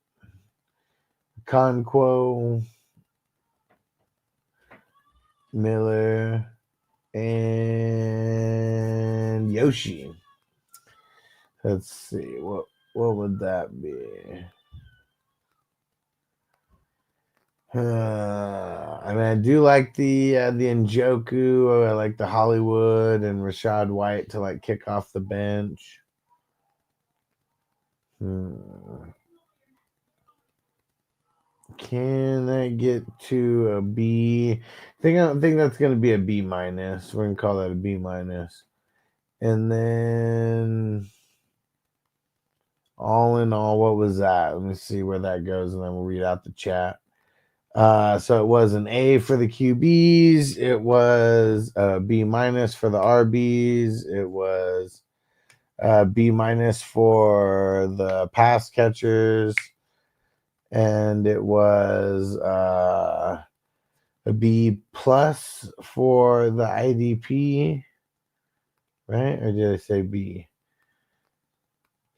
Conquo, Miller, and Yoshi. Let's see, what would that be? I mean, I do like the Njoku. I like the Hollywood and Rashad White to like kick off the bench. Can I get to a B? I think that's going to be a B minus. We're going to call that a B minus. And then all in all, what was that? Let me see where that goes, and then we'll read out the chat. So it was an A for the QBs. It was a B minus for the RBs. It was a B minus for the pass catchers. And it was a B plus for the IDP, right? Or did I say B?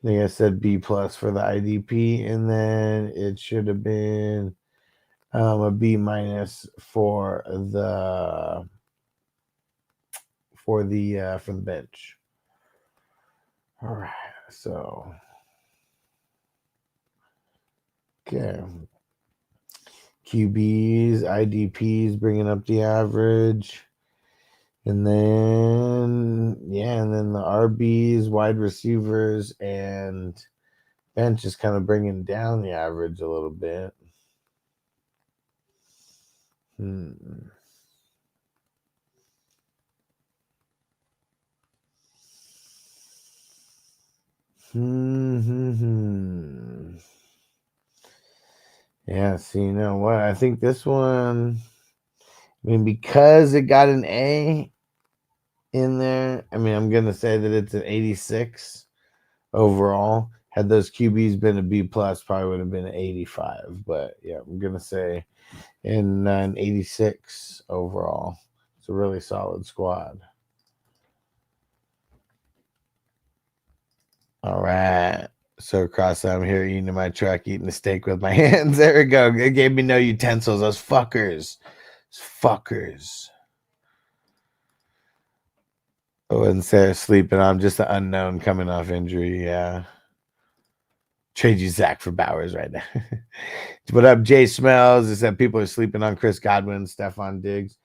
I think I said B plus for the IDP, and then it should have been a B minus for the bench. All right, so okay. QBs, IDPs bringing up the average. And then the RBs, wide receivers, and bench is kind of bringing down the average a little bit. Yeah, see, you know what? I think this one, I mean, because it got an A in there, I mean, I'm going to say that it's an 86 overall. Had those QBs been a B plus, probably would have been an 85. But yeah, I'm going to say in an 86 overall. It's a really solid squad. All right. So across, I'm here eating in my truck, eating the steak with my hands. There we go. It gave me no utensils. Those fuckers. I wouldn't say they're sleeping. I'm just an unknown coming off injury. Yeah. Trade you Zach for Bowers right now. What up, Jay Smells? It said people are sleeping on Chris Godwin, Stephon Diggs.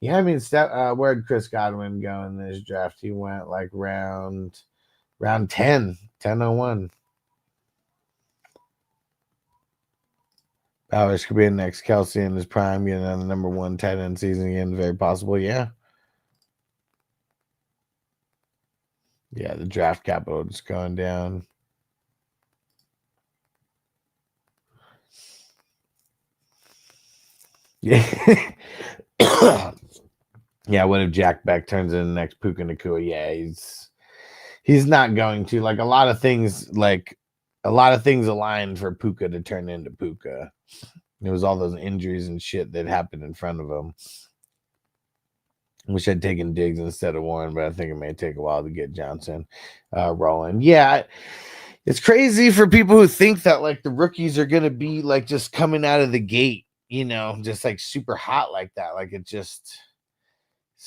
Yeah, I mean, where'd Chris Godwin go in this draft? He went like round 10, 1001. Bowers could be the next Kelsey in his prime, getting on the number 1 tight end season again. Very possible, yeah. Yeah, the draft capital just going down. Yeah. Yeah, what if Jack Beck turns into the next Puka Nacua? Yeah, he's not going to. Like a lot of things aligned for Puka to turn into Puka. It was all those injuries and shit that happened in front of him. Wish I'd taken Diggs instead of Warren, but I think it may take a while to get Johnson rolling. Yeah, it's crazy for people who think that like the rookies are gonna be like just coming out of the gate, you know, just like super hot like that. Like it's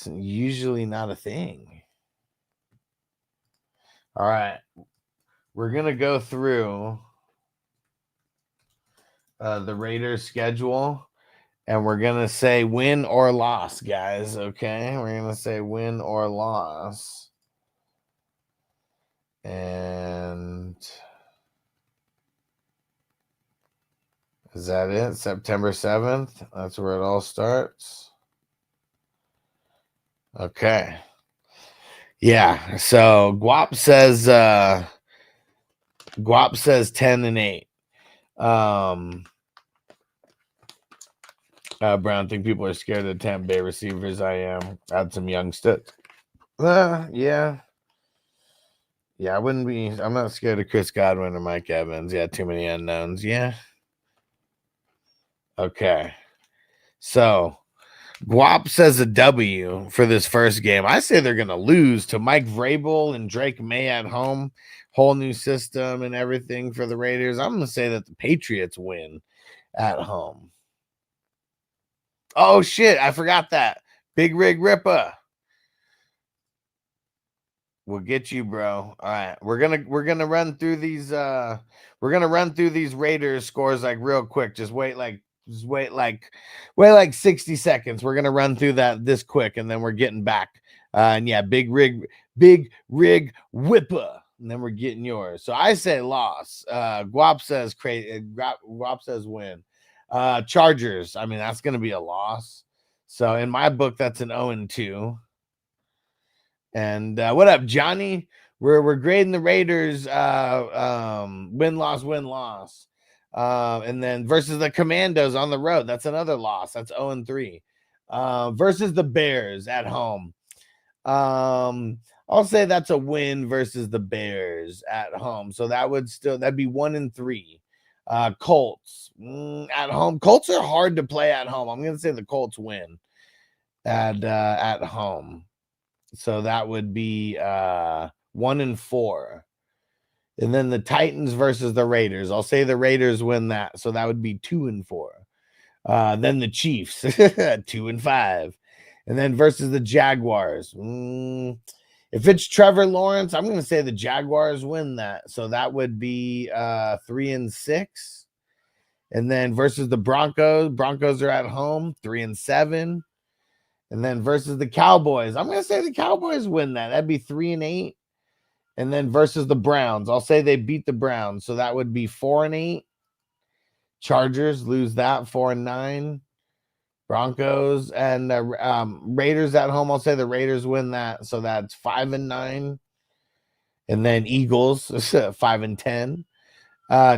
usually not a thing. All right, we're gonna go through the Raiders schedule. And we're going to say win or loss, guys, okay? We're going to say win or loss. And is that it? September 7th? That's where it all starts? Okay. Yeah, so Guap says 10-8. Brown, think people are scared of the Tampa Bay receivers. I am. Add some young stuff. Yeah. Yeah, I wouldn't be. I'm not scared of Chris Godwin or Mike Evans. Yeah, too many unknowns. Yeah. Okay. So, Guap says a W for this first game. I say they're going to lose to Mike Vrabel and Drake May at home. Whole new system and everything for the Raiders. I'm going to say that the Patriots win at home. Oh shit, I forgot that. Big Rig Rippa. We'll get you, bro. All right. We're gonna run through these Raiders scores like real quick. Just wait like 60 seconds. We're gonna run through that this quick and then we're getting back. And yeah, Big Rig Whippa. And then we're getting yours. So I say loss. Guap says crazy. Guap says win. Chargers. I mean, that's gonna be a loss. So in my book, that's an 0-2. And what up, Johnny? We're grading the Raiders win-loss. And then versus the Commandos on the road. That's another loss. That's 0-3. Versus the Bears at home. I'll say that's a win versus the Bears at home. So that'd be 1-3. Colts at home. Colts are hard to play at home. I'm gonna say the Colts win at home. So that would be 1-4. And then the Titans versus the Raiders. I'll say the Raiders win that. So that would be 2-4. Then the Chiefs, 2-5. And then versus the Jaguars. If it's Trevor Lawrence, I'm going to say the Jaguars win that. So that would be 3-6. And then versus the Broncos. Broncos are at home, 3-7. And then versus the Cowboys, I'm going to say the Cowboys win that. That'd be 3-8. And then versus the Browns, I'll say they beat the Browns. So that would be 4-8. Chargers lose that, 4-9. Broncos and Raiders at home, I'll say the Raiders win that. So that's 5-9. And then Eagles, 5-10.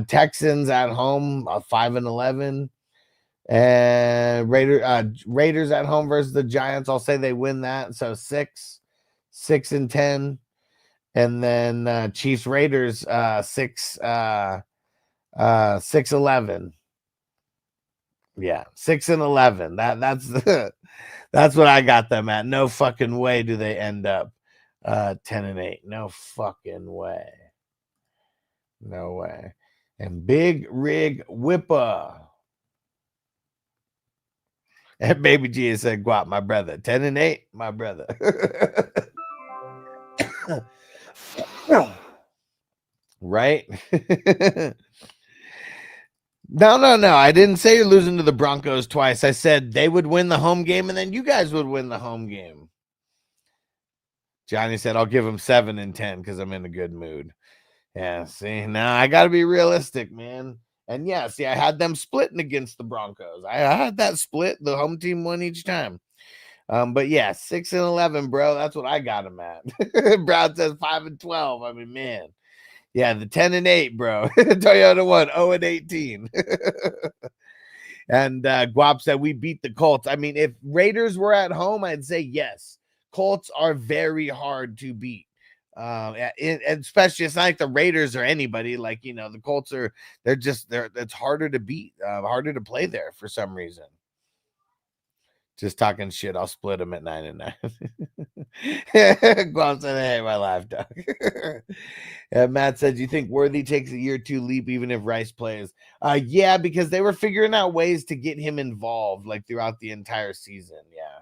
Texans at home, 5-11. And Raiders at home versus the Giants. I'll say they win that. So 6-10. And then Chiefs Raiders 6-11. Yeah, 6-11. That's what I got them at. No fucking way do they end up 10-8. No fucking way. No way. And Big Rig Whippa. And Baby G said, Guap, my brother. 10-8, my brother. Right? No. I didn't say you're losing to the Broncos twice. I said they would win the home game and then you guys would win the home game. Johnny said, I'll give them 7-10 because I'm in a good mood. Yeah, see, now I got to be realistic, man. And yeah, see, I had them splitting against the Broncos. I had that split. The home team won each time. But yeah, 6-11, bro. That's what I got them at. Brown says 5-12. I mean, man. Yeah, the 10-8, bro. Toyota won 0-18. And Guap said we beat the Colts. I mean, if Raiders were at home, I'd say yes. Colts are very hard to beat. Especially it's not like the Raiders or anybody. Like, you know, the Colts are it's harder to beat, harder to play there for some reason. Just talking shit. I'll split them at 9-9. Guam said, "Hey, my live dog." Matt said, "Do you think Worthy takes a year or two leap even if Rice plays?" Yeah, because they were figuring out ways to get him involved like throughout the entire season. Yeah.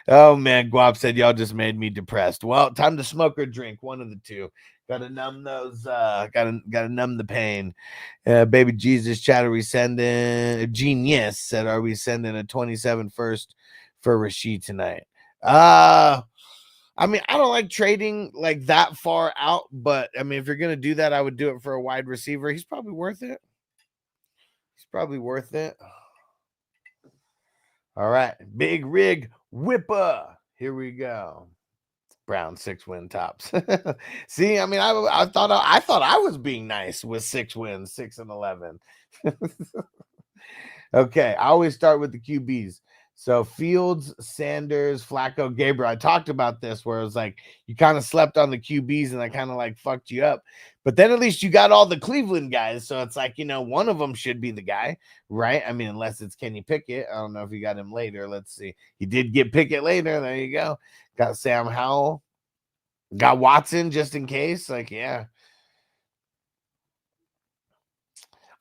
Oh man, Guap said y'all just made me depressed. Well, time to smoke or drink, one of the two. Gotta numb those. Gotta numb the pain. Baby Jesus chat, are we sending Genius said, are we sending a 27 first for Rashid tonight? I mean, I don't like trading like that far out, but I mean, if you're gonna do that, I would do it for a wide receiver. He's probably worth it. He's probably worth it. All right, Big Rig Whipper. Here we go. Brown 6-win tops. See, I mean, I thought I was being nice with 6 wins, 6-11. Okay, I always start with the QBs. So Fields, Sanders, Flacco, Gabriel. I talked about this where it was like you kind of slept on the QBs and I kind of like fucked you up. But then at least you got all the Cleveland guys. So it's like, you know, one of them should be the guy, right? I mean, unless it's Kenny Pickett. I don't know if you got him later. Let's see. He did get Pickett later. There you go. Got Sam Howell. Got Watson just in case. Like, yeah.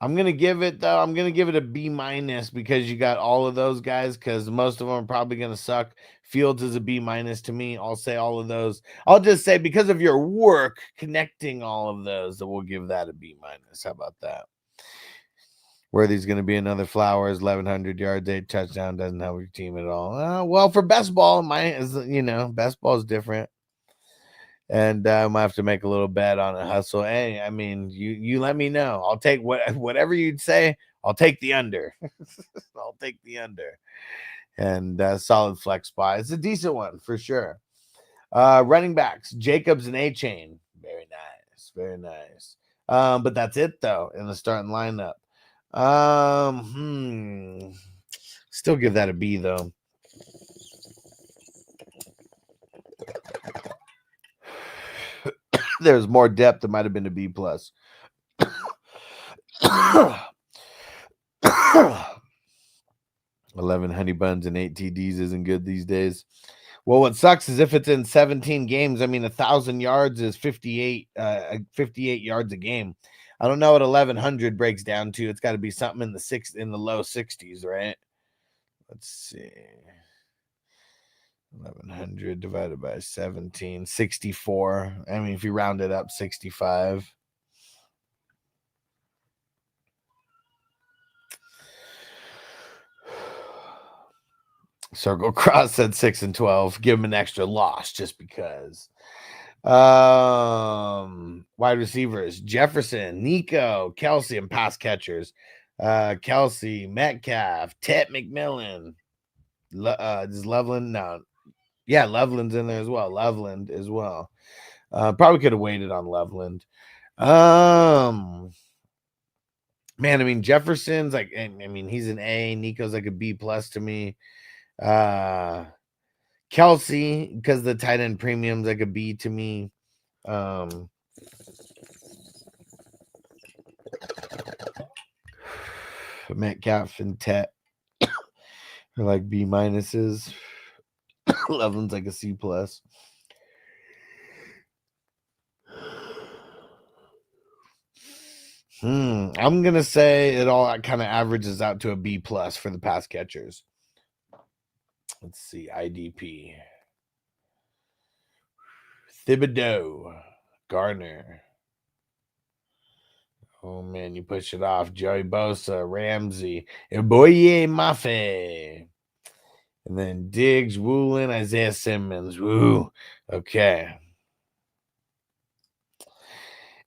I'm going to give it, though. I'm going to give it a B- because you got all of those guys because most of them are probably going to suck. Fields is a B- to me. I'll say all of those. I'll just say because of your work connecting all of those, that we'll give that a B-. How about that? Worthy's going to be another Flowers, 1,100 yards, 8 touchdown. Doesn't help your team at all. Well, for best ball, mine is, you know, best ball is different. And I might have to make a little bet on a hustle. Hey, I mean, you let me know. I'll take whatever you'd say. I'll take the under. I'll take the under. And solid flex spot. It's a decent one for sure. Running backs, Jacobs and A-Chain. Very nice. Very nice. But that's it, though, in the starting lineup. Still give that a B, though. There's more depth. It might have been a B+. 11 honey buns and 8 TDs isn't good these days. Well, what sucks is if it's in 17 games, I mean, 1,000 yards is 58 yards a game. I don't know what 1,100 breaks down to. It's got to be something in the low 60s, right? Let's see. 1,100 divided by 17, 64. I mean, if you round it up, 65. Circle Cross said 6 and 12. Give him an extra loss just because. Wide receivers: Jefferson, Nico, Kelsey, and pass catchers. Kelsey, Metcalf, Ted McMillan. Does Loveland? No. Yeah, Loveland's in there as well. Loveland as well. Probably could have waited on Loveland. Man, I mean, Jefferson's like, I mean, he's an A. Nico's like a B+ to me. Kelsey, because the tight end premium's like a B to me. Metcalf and Tet are like B-. Loveland's like a C+. I'm gonna say it all kind of averages out to a B+ for the pass catchers. Let's see, IDP. Thibodeau, Garner. Oh man, you push it off. Joey Bosa, Ramsey, Eboye Mafe. And then Diggs, Woolen, Isaiah Simmons. Woo. Okay.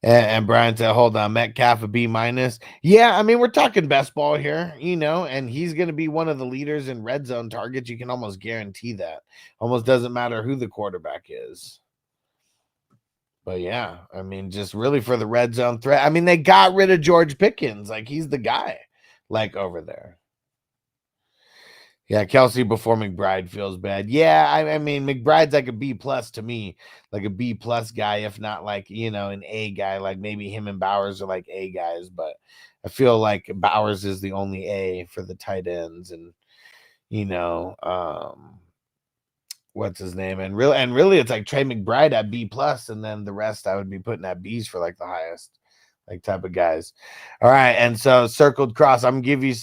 And Brian said, hold on, Metcalf a B-. Yeah, I mean, we're talking best ball here, you know, and he's going to be one of the leaders in red zone targets. You can almost guarantee that. Almost doesn't matter who the quarterback is. But yeah, I mean, just really for the red zone threat. I mean, they got rid of George Pickens. Like, he's the guy. like over there. Yeah, Kelsey before McBride feels bad. Yeah, I mean McBride's like a B plus to me, like a B plus guy, if not like an A guy. Like maybe him and Bowers are like A guys, but I feel like Bowers is the only A for the tight ends, and what's his name, and really it's like Trey McBride at B plus, and then the rest I would be putting at B's for like the highest like type of guys. All right, and so circled cross. I'm gonna give you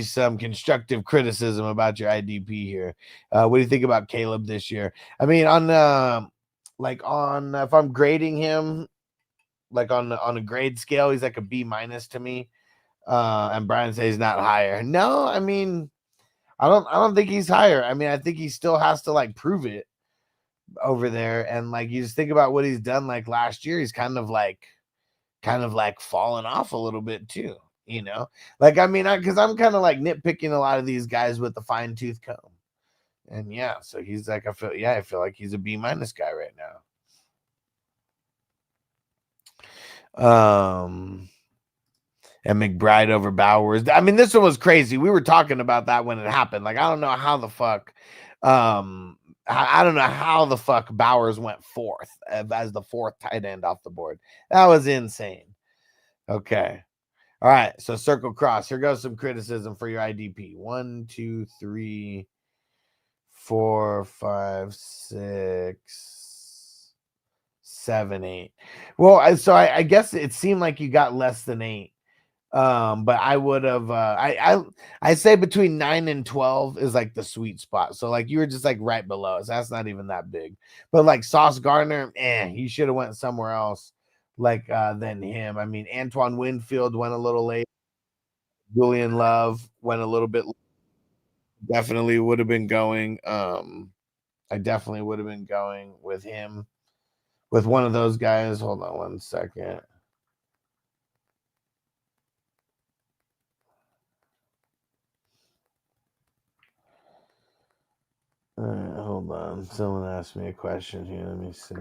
some constructive criticism about your IDP here. What do you think about Caleb this year? I mean, on if I'm grading him like on a grade scale, he's like a B minus to me. And Brian says he's not higher. No, I mean, I don't think he's higher. I mean, I think he still has to like prove it over there. And like you just think about what he's done like last year, he's kind of like falling off a little bit too, Like I mean, because I'm kind of like nitpicking a lot of these guys with the fine tooth comb. And yeah, so he's like I feel like he's a B minus guy right now. And McBride over Bowers. I mean, this one was crazy. We were talking about that when it happened. Like, I don't know how the fuck I don't know how the fuck Bowers went fourth as the fourth tight end off the board. That was insane. Okay. All right. So circle cross. Here goes some criticism for your IDP. 1, 2, 3, 4, 5, 6, 7, 8. Well, I guess it seemed like you got less than 8. But I would have I say between 9 and 12 is like the sweet spot. So like you were just like right below us. So that's not even that big. But like Sauce Gardner, you should have went somewhere else like than him. I mean, Antoine Winfield went a little late. Julian Love went a little bit late. Definitely would have been going. I definitely would have been going with him, with one of those guys. Hold on one second. All right, hold on. Someone asked me a question here. Let me see.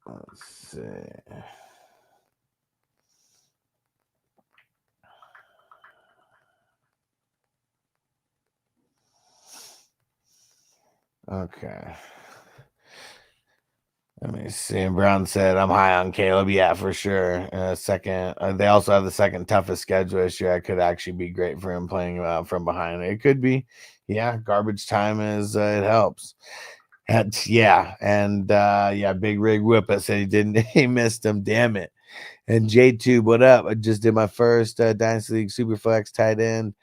Let's see. Okay. Let me see. Brown said, I'm high on Caleb. Yeah, for sure. Second, they also have the second toughest schedule this year. I could actually be great for him playing from behind. It could be. Yeah, garbage time is it helps. Yeah. And Big Rig Whippa said he didn't, he missed him. Damn it. And J-Tube, what up? I just did my first Dynasty League Superflex tight end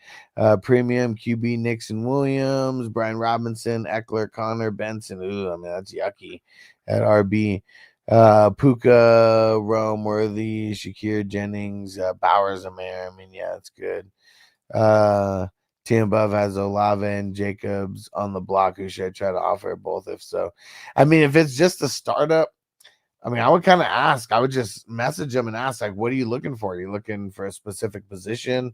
premium QB Nixon Williams, Brian Robinson, Eckler, Connor, Benson. Ooh, I mean, that's yucky at RB. Puka, Rome Worthy, Shakir Jennings, Bowers, Amir. I mean, yeah, it's good. Team above has Olave and Jacobs on the block. Who should I try to offer both? If so, I mean, if it's just a startup, I mean, I would kind of ask. I would just message them and ask, like, what are you looking for? Are you looking for a specific position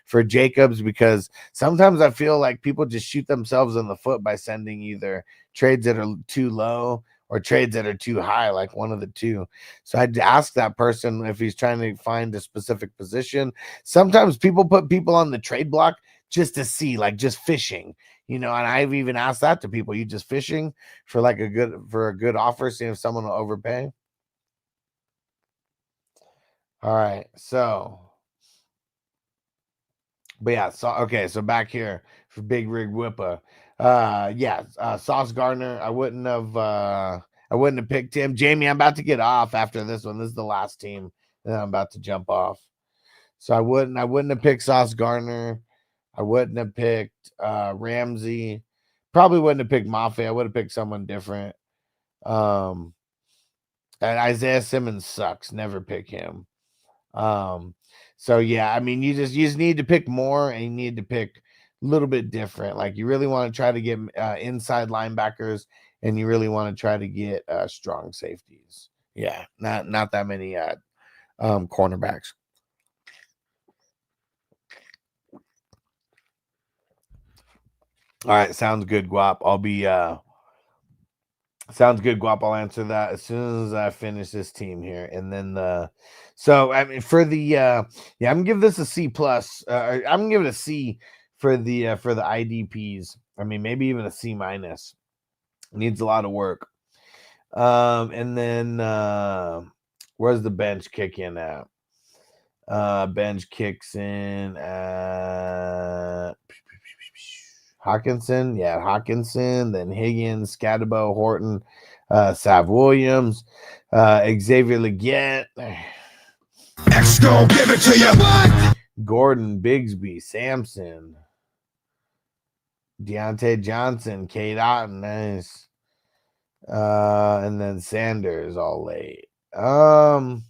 for Jacobs? Because sometimes I feel like people just shoot themselves in the foot by sending either trades that are too low or trades that are too high, like one of the two. So I'd ask that person if he's trying to find a specific position. Sometimes people put people on the trade block just to see, like just fishing. And I've even asked that to people. You just fishing for like a good offer, seeing if someone will overpay. All right. So, but yeah, so back here for Big Rig Whippa. Sauce Gardner. I wouldn't have picked him. Jamie, I'm about to get off after this one. This is the last team that I'm about to jump off. So I wouldn't have picked Sauce Gardner. I wouldn't have picked Ramsey. Probably wouldn't have picked Mafe. I would have picked someone different. And Isaiah Simmons sucks. Never pick him. So yeah, I mean, you just need to pick more, and you need to pick a little bit different. Like you really want to try to get inside linebackers, and you really want to try to get strong safeties. Yeah, not that many cornerbacks. All right, sounds good, Guap. Sounds good, Guap. I'll answer that as soon as I finish this team here. And then so I mean for the yeah, I'm gonna give this a C plus. I'm gonna give it a C for the IDPs. I mean, maybe even a C minus. Needs a lot of work. And then where's the bench kick in at? Bench kicks in at Hawkinson, Hawkinson, then Higgins, Scatterbo, Horton, Sav Williams, Xavier Leggett, X gon' give it to you. What? Gordon, Bigsby, Sampson, Deontay Johnson, Kate Otten, nice. And then Sanders all late. I'm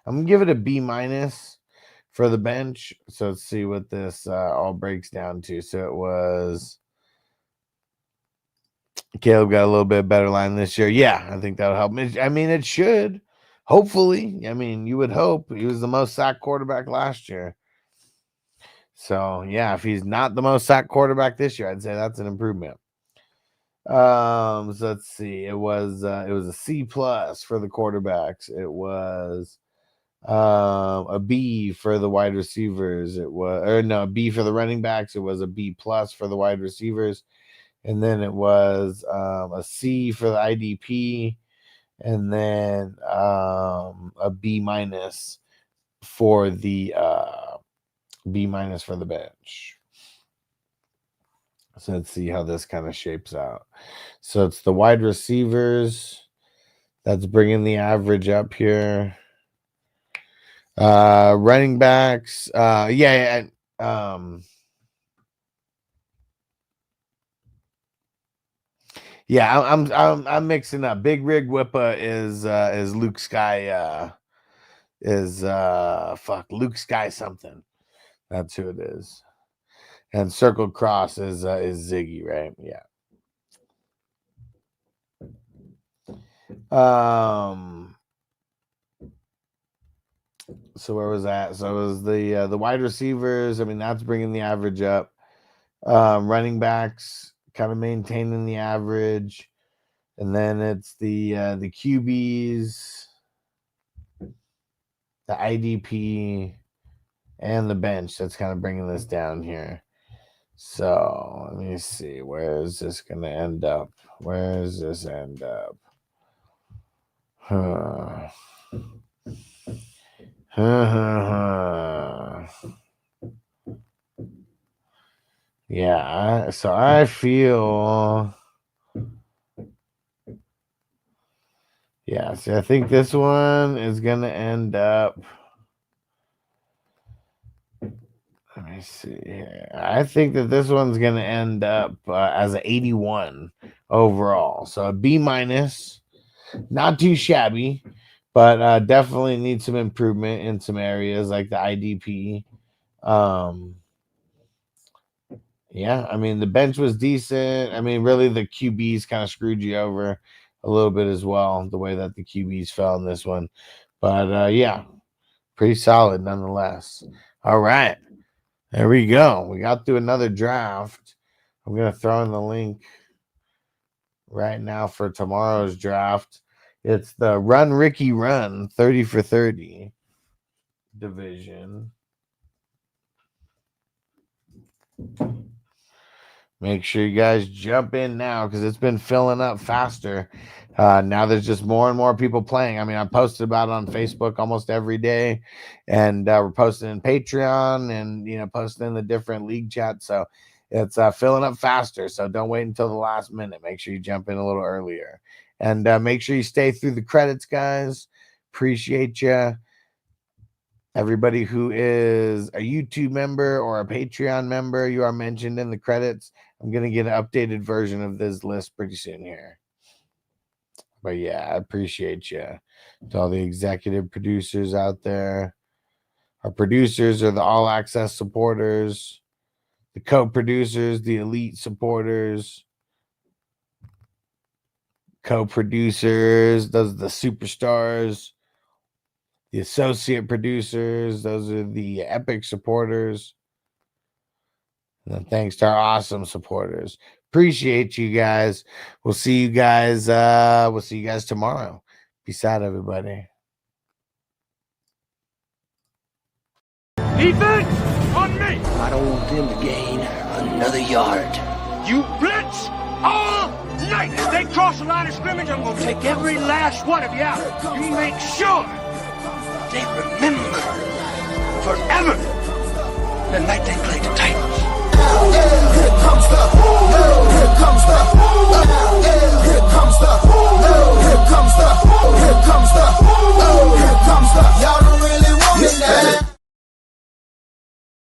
gonna give it a B minus for the bench. So let's see what this all breaks down to. So it was Caleb got a little bit better line this year. Yeah, I think that'll help. I mean, it should. Hopefully. I mean, you would hope. He was the most sacked quarterback last year. So yeah, if he's not the most sacked quarterback this year, I'd say that's an improvement. So let's see. It was a C plus for the quarterbacks. It was a B for the wide receivers. It was a B for the running backs. It was a B plus for the wide receivers, and then it was a C for the IDP, and then a B minus for the bench. So let's see how this kind of shapes out. So it's the wide receivers that's bringing the average up here. Running backs, I'm mixing up. Big Rig Whippa is Luke Sky Luke Sky something. That's who it is. And Circle Cross is Ziggy, right? Yeah. So where was that? So it was the wide receivers. I mean, that's bringing the average up. Running backs kind of maintaining the average, and then it's the QBs, the IDP, and the bench that's kind of bringing this down here. So let me see, where is this going to end up? Where does this end up? Yeah, so I feel. Yeah, see, I think this one is going to end up. Let me see here. I think that this one's going to end up as an 81 overall. So a B minus, not too shabby, but definitely needs some improvement in some areas like the IDP. Yeah, I mean, the bench was decent. I mean, really, the QBs kind of screwed you over a little bit as well, the way that the QBs fell in this one. But yeah, pretty solid nonetheless. All right. There we go. We got through another draft. I'm going to throw in the link right now for tomorrow's draft. It's the Run Ricky Run 30 for 30 division. Make sure you guys jump in now because it's been filling up faster. Now there's just more and more people playing. I mean, I posted about it on Facebook almost every day, and we're posting in Patreon and posting in the different league chats. So it's filling up faster. So don't wait until the last minute. Make sure you jump in a little earlier, and make sure you stay through the credits, guys. Appreciate you. Everybody who is a YouTube member or a Patreon member, you are mentioned in the credits. I'm going to get an updated version of this list pretty soon here. But yeah, I appreciate you. To all the executive producers out there. Our producers are the all access supporters, the co-producers, the elite supporters, co-producers, those are the superstars. The associate producers, those are the epic supporters. And then thanks to our awesome supporters. Appreciate you guys. We'll see you guys. We'll see you guys tomorrow. Peace out, everybody. Defense on me. I don't want them to gain another yard. You blitz all night. If they cross the line of scrimmage, I'm gonna take every last one of you out. You make sure they remember forever the night they played the Titans.